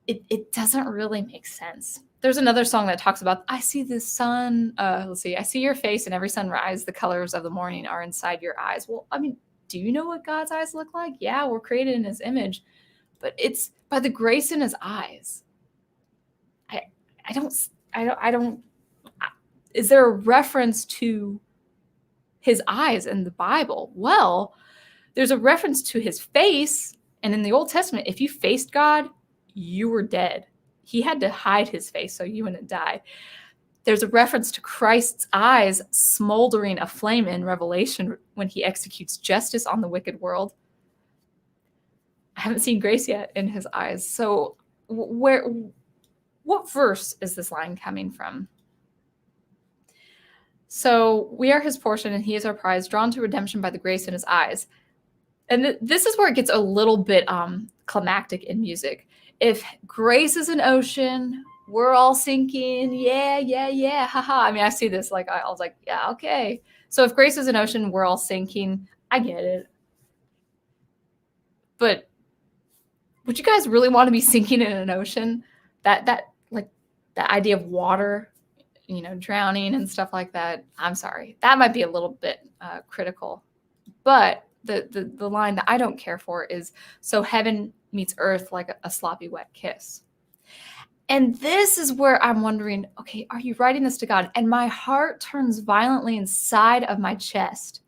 it doesn't really make sense. There's another song that talks about, I see the sun, I see your face in every sunrise, the colors of the morning are inside your eyes. Well, do you know what God's eyes look like? Yeah, we're created in his image, but it's by the grace in his eyes. I don't, is there a reference to his eyes in the Bible? Well, there's a reference to his face. And in the Old Testament, if you faced God, you were dead. he had to hide his face so you wouldn't die. There's a reference to Christ's eyes smoldering a flame in Revelation when he executes justice on the wicked world. I haven't seen grace yet in his eyes. So what verse is this line coming from? So we are his portion and he is our prize, drawn to redemption by the grace in his eyes. And this is where it gets a little bit climactic in music. If grace is an ocean, we're all sinking. Yeah. Haha. I mean, I see this, like, I was like, yeah, okay. So if grace is an ocean, we're all sinking. I get it. But would you guys really want to be sinking in an ocean? That like the idea of water, drowning and stuff like that. I'm sorry. That might be a little bit critical. But the line that I don't care for is, so heaven meets earth like a sloppy wet kiss. And this is where I'm wondering, okay, are you writing this to God? And my heart turns violently inside of my chest.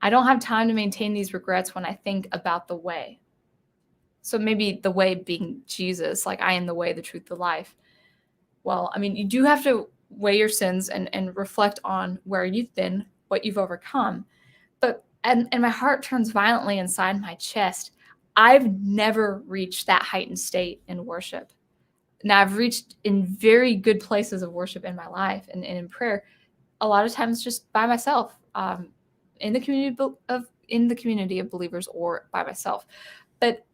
I don't have time to maintain these regrets when I think about the way. So maybe the way being Jesus, like I am the way, the truth, the life. Well, I mean, you do have to weigh your sins and reflect on where you've been, what you've overcome. But and my heart turns violently inside my chest. I've never reached that heightened state in worship. Now, I've reached in very good places of worship in my life and in prayer, a lot of times just by myself, in the community of believers or by myself. But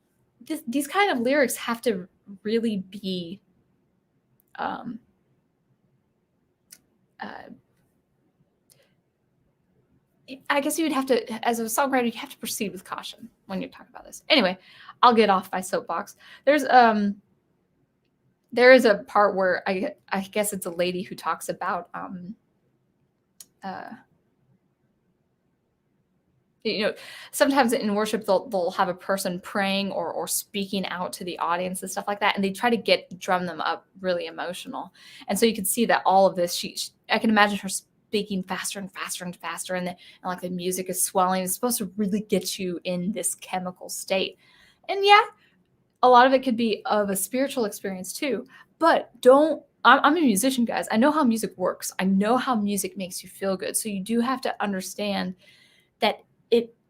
these kind of lyrics have to really be I guess you would have to, as a songwriter, you have to proceed with caution when you're talking about this. Anyway, I'll get off my soapbox. There is a part where I guess it's a lady who talks about sometimes in worship they'll have a person praying or speaking out to the audience and stuff like that, and they try to drum them up really emotional. And so you can see that all of this, I can imagine her speaking faster and faster and faster, and like the music is swelling. It's supposed to really get you in this chemical state. And yeah, a lot of it could be of a spiritual experience too, but I'm a musician, guys. I know how music works. I know how music makes you feel good. So you do have to understand that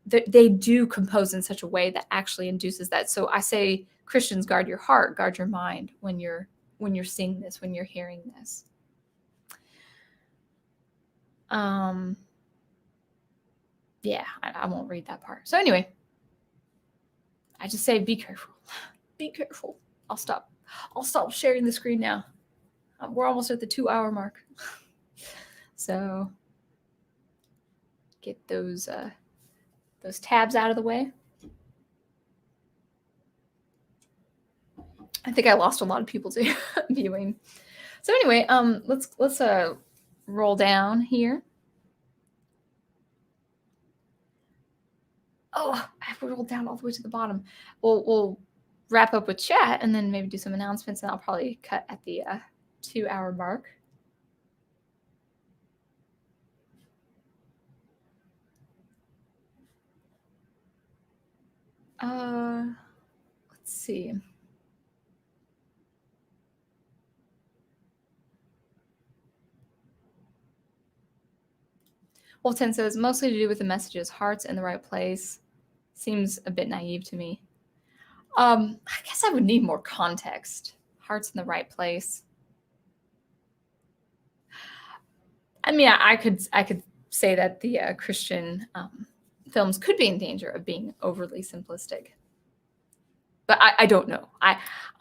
they do compose in such a way that actually induces that. So I say, Christians, guard your heart, guard your mind when you're seeing this, when you're hearing this. Yeah, I won't read that part. So anyway, I just say, be careful. Be careful. I'll stop sharing the screen now. We're almost at the 2-hour mark. So get those tabs out of the way. I think I lost a lot of people to viewing. So anyway, let's roll down here. Oh, I have to roll down all the way to the bottom. We'll wrap up with chat and then maybe do some announcements, and I'll probably cut at the 2-hour mark. Let's see. Wolfton says, mostly to do with the messages, hearts in the right place. Seems a bit naive to me. I guess I would need more context. Hearts in the right place. I mean, I could say that the Christian films could be in danger of being overly simplistic. But I don't know.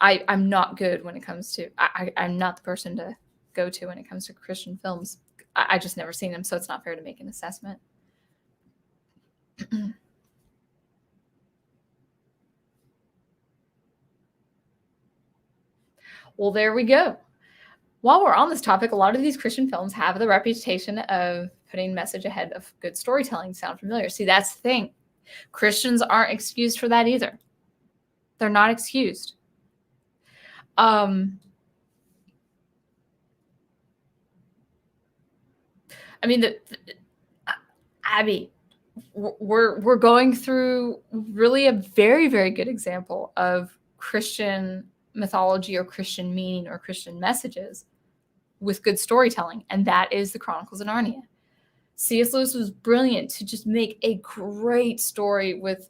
I'm not good when it comes to, I'm not the person to go to when it comes to Christian films. I just never seen them, so it's not fair to make an assessment. Well, there we go. While we're on this topic, a lot of these Christian films have the reputation of putting message ahead of good storytelling. Sound familiar? See, that's the thing. Christians aren't excused for that either. They're not excused. I mean, Abby, we're going through really a very, very good example of Christian mythology or Christian meaning or Christian messages with good storytelling, and that is the Chronicles of Narnia. C.S. Lewis was brilliant to just make a great story with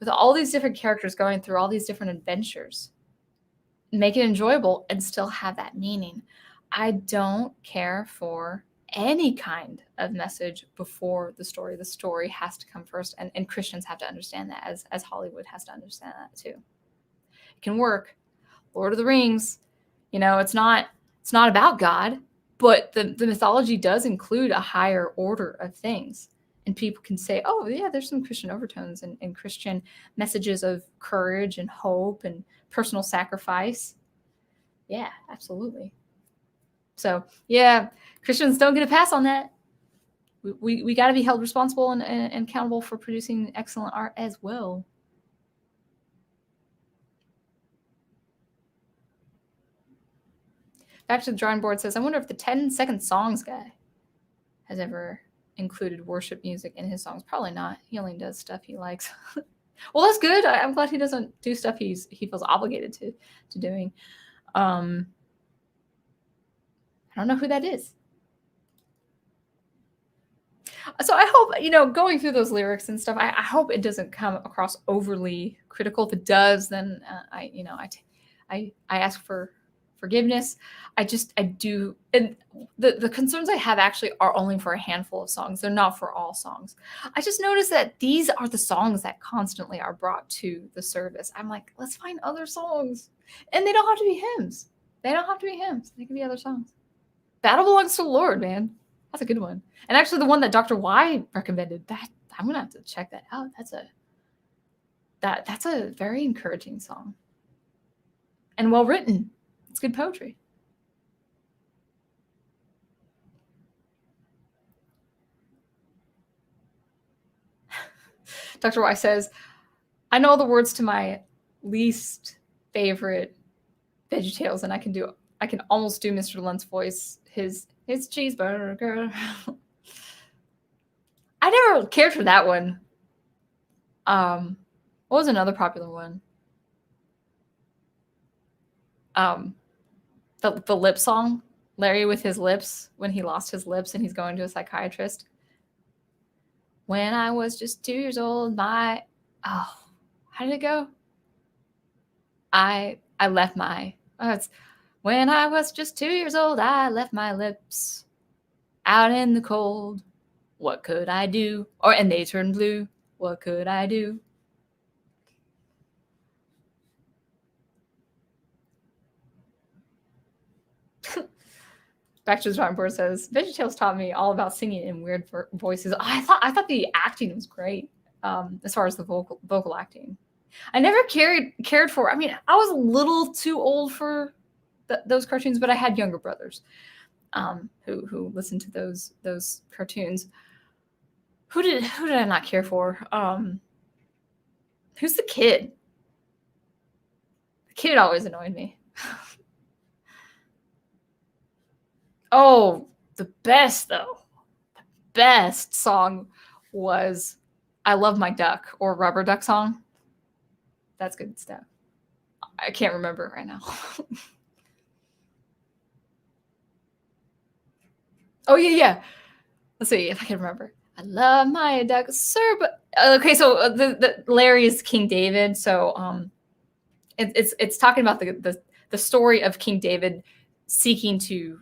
all these different characters going through all these different adventures. Make it enjoyable and still have that meaning. I don't care for any kind of message before the story. The story has to come first, and Christians have to understand that, as Hollywood has to understand that too. It can work. Lord of the Rings, it's not about God, but the mythology does include a higher order of things. And people can say, oh, yeah, there's some Christian overtones and Christian messages of courage and hope and personal sacrifice. Yeah, absolutely. So, yeah, Christians don't get a pass on that. We got to be held responsible and accountable for producing excellent art as well. Back to the drawing board says, I wonder if the 10-second songs guy has ever included worship music in his songs. Probably not. He only does stuff he likes. Well, that's good. I'm glad he doesn't do stuff he feels obligated to doing. I don't know who that is. So I hope, going through those lyrics and stuff, I hope it doesn't come across overly critical. If it does, then I ask for forgiveness. I do. And the concerns I have actually are only for a handful of songs. They're not for all songs. I just noticed that these are the songs that constantly are brought to the service. I'm like, let's find other songs. And they don't have to be hymns. They can be other songs. Battle Belongs to the Lord, man. That's a good one. And actually the one that Dr. Y recommended, that I'm going to have to check that out. That's a very encouraging song. And well written. It's good poetry. Dr. Y says, I know the words to my least favorite VeggieTales, and I can almost do Mr. Lunt's voice, his cheeseburger. I never cared for that one. What was another popular one? The lip song, Larry with his lips, when he lost his lips and he's going to a psychiatrist. When I was just 2 years old, how did it go? I left my, when I was just 2 years old, I left my lips out in the cold. What could I do? And they turned blue. What could I do? Back to the drawing board says, VeggieTales taught me all about singing in weird voices. I thought the acting was great, as far as the vocal acting. I never cared for. I mean, I was a little too old for those cartoons, but I had younger brothers who listened to those cartoons. Who did I not care for? Who's the kid? The kid always annoyed me. Oh, the best song was I Love My Duck, or Rubber Duck Song. That's good stuff. I can't remember it right now. Oh, yeah. Let's see if I can remember. I love my duck, sir. But okay, so the Larry is King David. So it's talking about the story of King David seeking to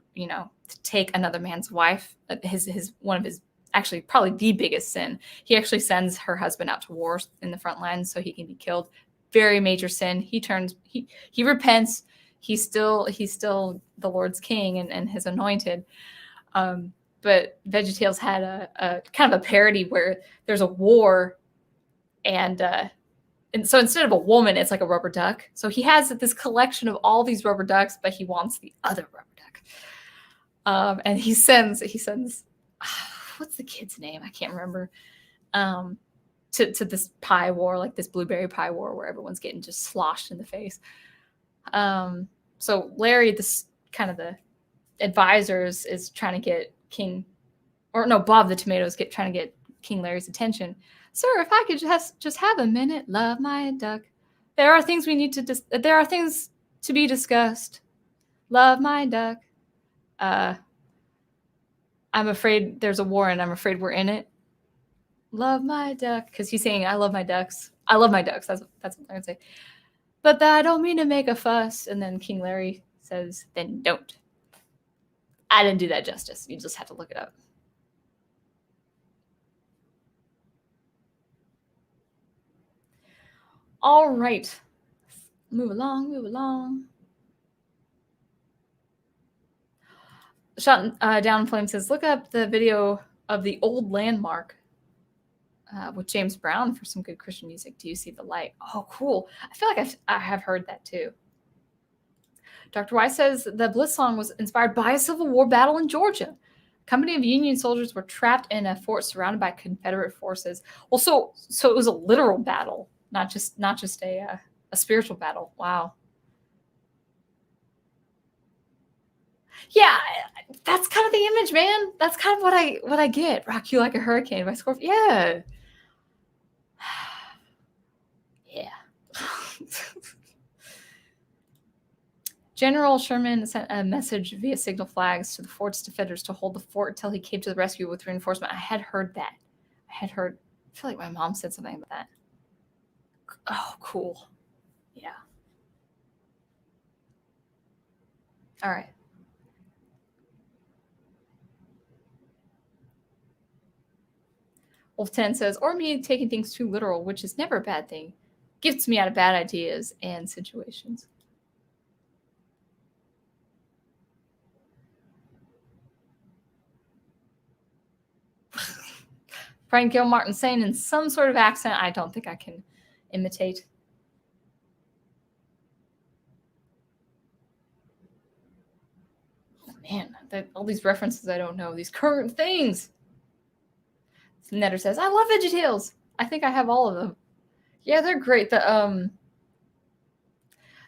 take another man's wife. His one of his, actually probably the biggest sin. He actually sends her husband out to war in the front lines so he can be killed. Very major sin. He repents. He's still the Lord's king and his anointed. But VeggieTales had a kind of a parody where there's a war, and so instead of a woman, it's like a rubber duck. So he has this collection of all these rubber ducks, but he wants the other rubber duck. And he sends what's the kid's name? I can't remember. To this pie war, like this blueberry pie war, where everyone's getting just sloshed in the face. So Larry, this kind of the advisors, is trying to get Bob the Tomatoes trying to get King Larry's attention. Sir, if I could just have a minute, love my duck. There are things To be discussed. Love my duck. I'm afraid there's a war and I'm afraid we're in it. Love my duck. Because he's saying, I love my ducks. I love my ducks. That's what I would say. But I don't mean to make a fuss. And then King Larry says, then don't. I didn't do that justice. You just have to look it up. All right. Move along, move along. Shot Down in Flame says, look up the video of the Old Landmark with James Brown for some good Christian music. Do you see the light? Oh, cool. I feel like I have heard that too. Dr. Y says the Bliss song was inspired by a Civil War battle in Georgia. A company of Union soldiers were trapped in a fort surrounded by Confederate forces. Well, so it was a literal battle, not just a spiritual battle. Wow. Yeah, that's kind of the image, man. That's kind of what I get. Rock You Like a Hurricane by Scorpion. Yeah. Yeah. General Sherman sent a message via signal flags to the fort's defenders to hold the fort until he came to the rescue with reinforcement. I had heard that. I feel like my mom said something about that. Oh, cool. Yeah. All right. Wolf 10 says, or me taking things too literal, which is never a bad thing. Gets me out of bad ideas and situations. Brian Gilmartin saying in some sort of accent I don't think I can imitate. Oh, man, all these references I don't know. These current things. Netter says, I love VeggieTales. I think I have all of them. Yeah, they're great. The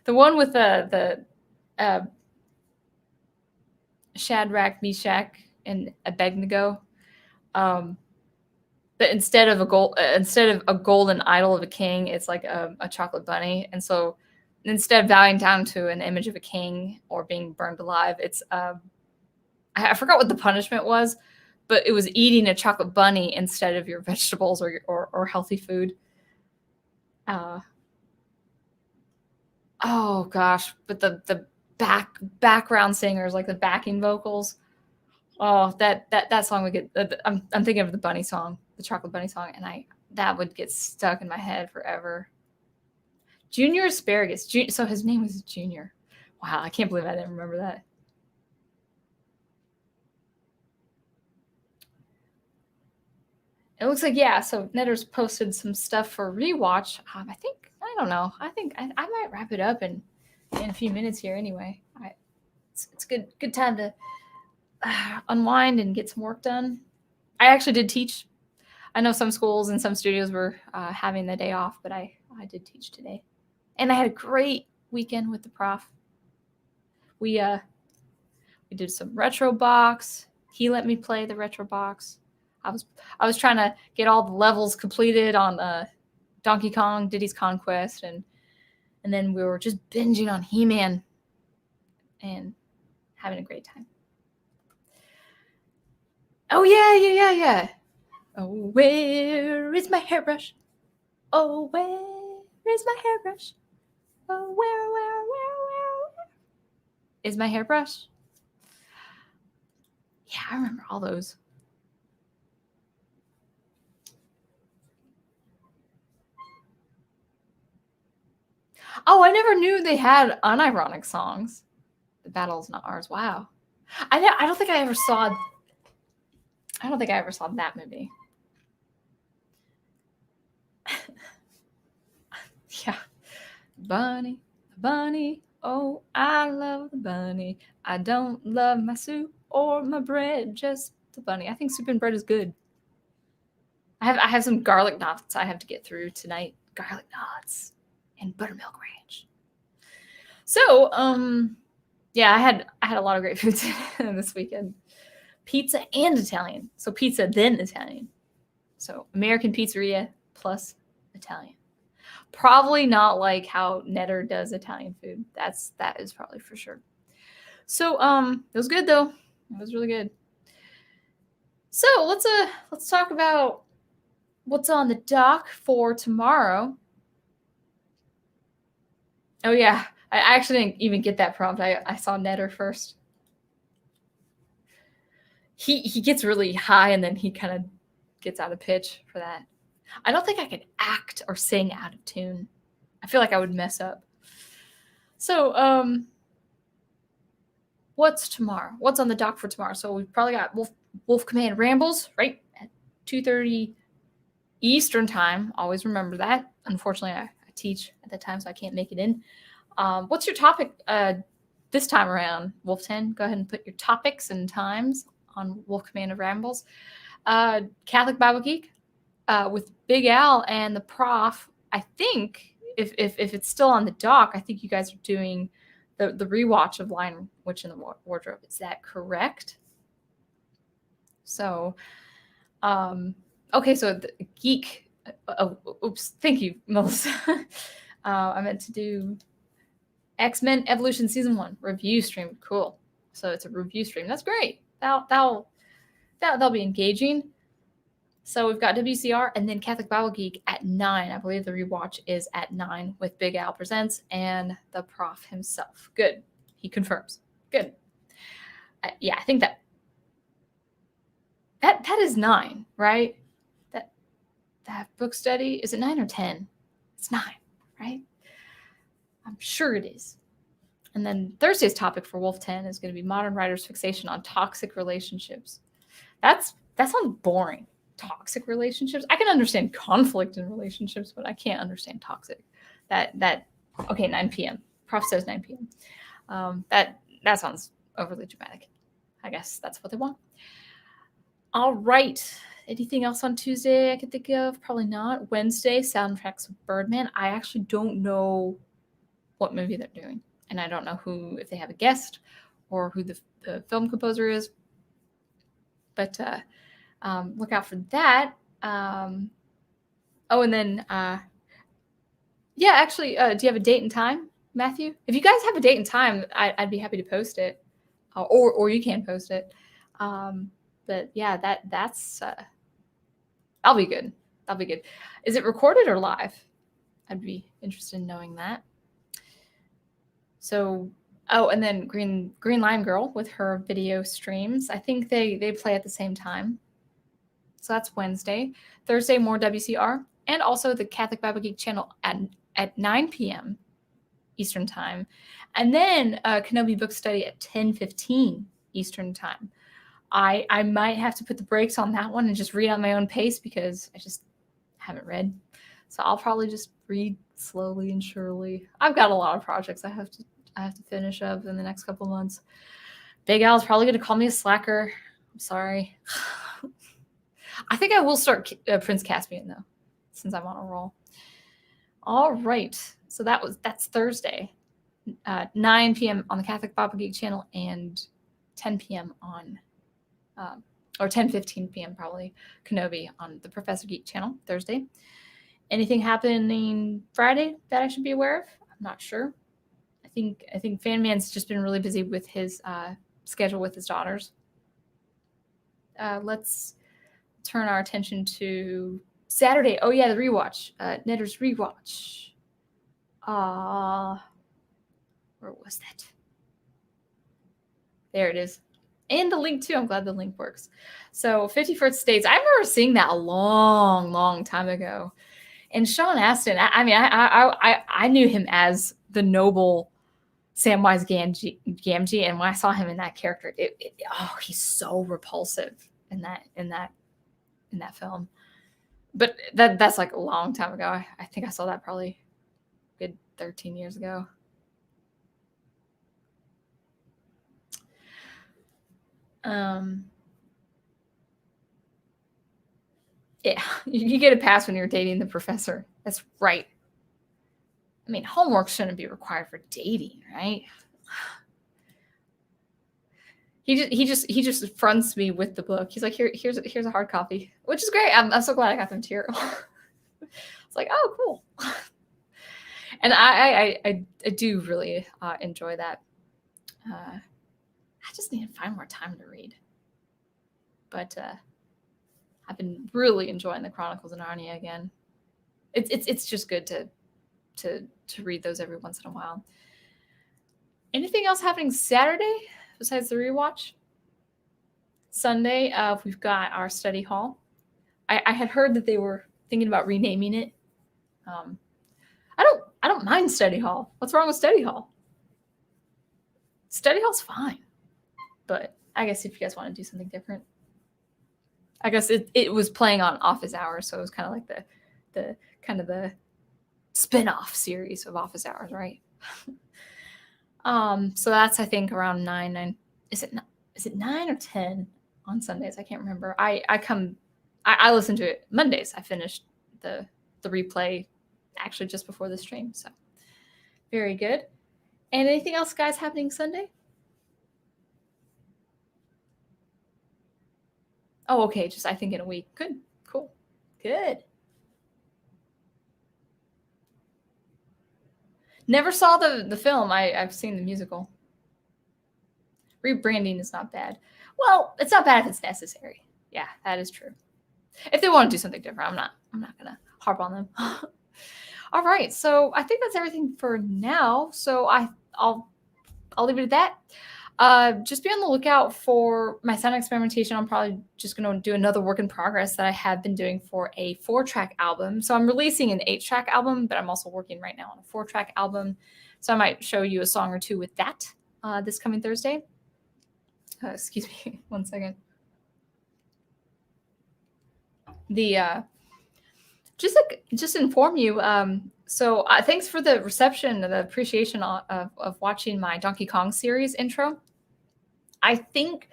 one with the Shadrach, Meshach, and Abednego. But instead of a golden idol of a king, it's like a chocolate bunny. And so instead of bowing down to an image of a king or being burned alive, it's I forgot what the punishment was, but it was eating a chocolate bunny instead of your vegetables or healthy food. Oh gosh, but the background singers, like the backing vocals. Oh, that song would get. I'm thinking of the bunny song, the chocolate bunny song, and that would get stuck in my head forever. Junior Asparagus. So his name was Junior. Wow, I can't believe I didn't remember that. It looks like, yeah, so Netter's posted some stuff for rewatch. I don't know. I think I might wrap it up in a few minutes here anyway. It's good time to unwind and get some work done. I actually did teach. I know some schools and some studios were having the day off, but I did teach today. And I had a great weekend with the prof. We did some retro box. He let me play the retro box. I was trying to get all the levels completed on Donkey Kong, Diddy's Conquest, and then we were just binging on He-Man and having a great time. Oh yeah. Oh, where is my hairbrush? Oh, where is my hairbrush? Oh, where is my hairbrush? Yeah, I remember all those. Oh, I never knew they had unironic songs. The Battle's Not Ours. Wow. I don't think I ever saw that movie. Yeah. Bunny. Oh, I love the bunny. I don't love my soup or my bread, just the bunny. I think soup and bread is good. I have some garlic knots I have to get through tonight. Garlic knots and buttermilk ranch. So, yeah, I had a lot of great foods this weekend. Pizza and Italian. So pizza, then Italian. So American pizzeria plus Italian. Probably not like how Netter does Italian food. That is probably for sure. So it was good though. It was really good. So let's talk about what's on the dock for tomorrow. Oh yeah, I actually didn't even get that prompt. I saw Netter first. He gets really high and then he kind of gets out of pitch for that. I don't think I could act or sing out of tune. I feel like I would mess up. So what's tomorrow? What's on the dock for tomorrow? So we've probably got Wolf Command Rambles, right? At 2:30 Eastern time. Always remember that. Unfortunately, I teach at that time, so I can't make it in. What's your topic this time around, Wolf 10? Go ahead and put your topics and times on Wolf Command of Rambles. Catholic Bible Geek with Big Al and the Prof. I think if it's still on the dock, I think you guys are doing the rewatch of Lion, Witch in the Wardrobe. Is that correct? So, okay, so the geek. Oops, thank you, Melissa. I meant to do X-Men Evolution Season 1 review stream. Cool. So it's a review stream. That's great. That'll be engaging. So we've got WCR and then Catholic Bible Geek at 9. I believe the rewatch is at 9 with Big Al Presents and the Prof himself. Good. He confirms. Good. Yeah, I think that is 9, right? That book study, is it 9 or 10? It's 9, right? I'm sure it is. And then Thursday's topic for Wolf 10 is going to be modern writers' fixation on toxic relationships. That sounds boring. Toxic relationships. I can understand conflict in relationships, but I can't understand toxic. Okay, 9 p.m. Prof says 9 p.m. That sounds overly dramatic. I guess that's what they want. All right. Anything else on Tuesday I can think of? Probably not. Wednesday, soundtracks of Birdman. I actually don't know what movie they're doing. And I don't know if they have a guest or who the film composer is. But look out for that. And then, yeah, actually, do you have a date and time, Matthew? If you guys have a date and time, I'd be happy to post it. Or you can post it. But yeah, that's that'll be good. That'll be good. Is it recorded or live? I'd be interested in knowing that. So, and then Green Lime Girl with her video streams. I think they play at the same time. So that's Wednesday. Thursday, more WCR. And also the Catholic Bible Geek channel at 9 p.m. Eastern time. And then Kenobi Book Study at 10:15 Eastern time. I might have to put the brakes on that one and just read at my own pace because I just haven't read. So I'll probably just read slowly and surely. I've got a lot of projects I have to finish up in the next couple months. Big Al's probably going to call me a slacker. I'm sorry. I think I will start Prince Caspian though, since I'm on a roll. All right. So that's Thursday, 9 p.m. on the Catholic Bible Geek channel and 10 p.m. on or 10:15 p.m. probably Kenobi on the Professor Geek channel Thursday. Anything happening Friday that I should be aware of? I'm not sure. I think Fan Man's just been really busy with his schedule with his daughters. Let's turn our attention to Saturday. Oh yeah, the rewatch. Netter's rewatch. Where was that? There it is. And the link too. I'm glad the link works. So 51st States. I remember seeing that a long, long time ago. And Sean Astin, I knew him as the noble Samwise Gamgee, and when I saw him in that character, he's so repulsive in that film. But that's like a long time ago. I think I saw that probably a good 13 years ago. Yeah, you get a pass when you're dating the professor. That's right. I mean, homework shouldn't be required for dating, right? He just fronts me with the book. He's like, here's a hard copy, which is great. I'm so glad I got the material. It's like, oh, cool. And I do really enjoy that. I just need to find more time to read. But I've been really enjoying the Chronicles of Narnia again. It's just good to read those every once in a while. Anything else happening Saturday besides the rewatch? Sunday, we've got our study hall. I had heard that they were thinking about renaming it. I don't mind study hall. What's wrong with study hall? Study hall's fine, but I guess if you guys want to do something different, I guess it was playing on office hours, so it was kind of like the spin-off series of office hours, right? So that's, I think, around 9. Is it 9 or 10 on Sundays? I can't remember. I listen to it Mondays. I finished the replay actually just before the stream. So very good. And anything else, guys, happening Sunday? Oh, okay. Just, I think, in a week. Good. Cool. Good. Never saw the film. I've seen the musical. Rebranding is not bad. Well, it's not bad if it's necessary. Yeah, that is true. If they want to do something different, I'm not gonna harp on them. All right, so I think that's everything for now. So I'll leave it at that. Just be on the lookout for my sound experimentation. I'm probably just going to do another work in progress that I have been doing for a 4-track album. So I'm releasing an 8-track album, but I'm also working right now on a 4-track album. So I might show you a song or two with that this coming Thursday. Excuse me, one second. Just inform you. So thanks for the reception, the appreciation of watching my Donkey Kong series intro. I think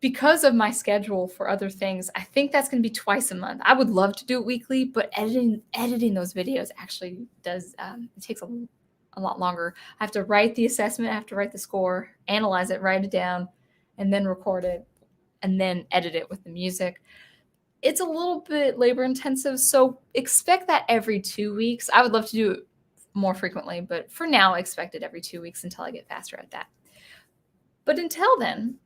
because of my schedule for other things, I think that's going to be twice a month. I would love to do it weekly, but editing those videos actually does, it takes a lot longer. I have to write the assessment, I have to write the score, analyze it, write it down, and then record it, and then edit it with the music. It's a little bit labor intensive, so expect that every 2 weeks. I would love to do it more frequently, but for now, expect it every 2 weeks until I get faster at that. But until then,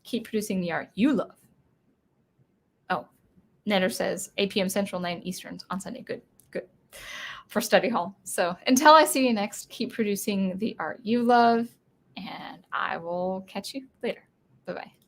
keep producing the art you love. Oh, Netter says 8 p.m. Central, 9 Eastern on Sunday. Good. For study hall. So until I see you next, keep producing the art you love, and I will catch you later. Bye-bye.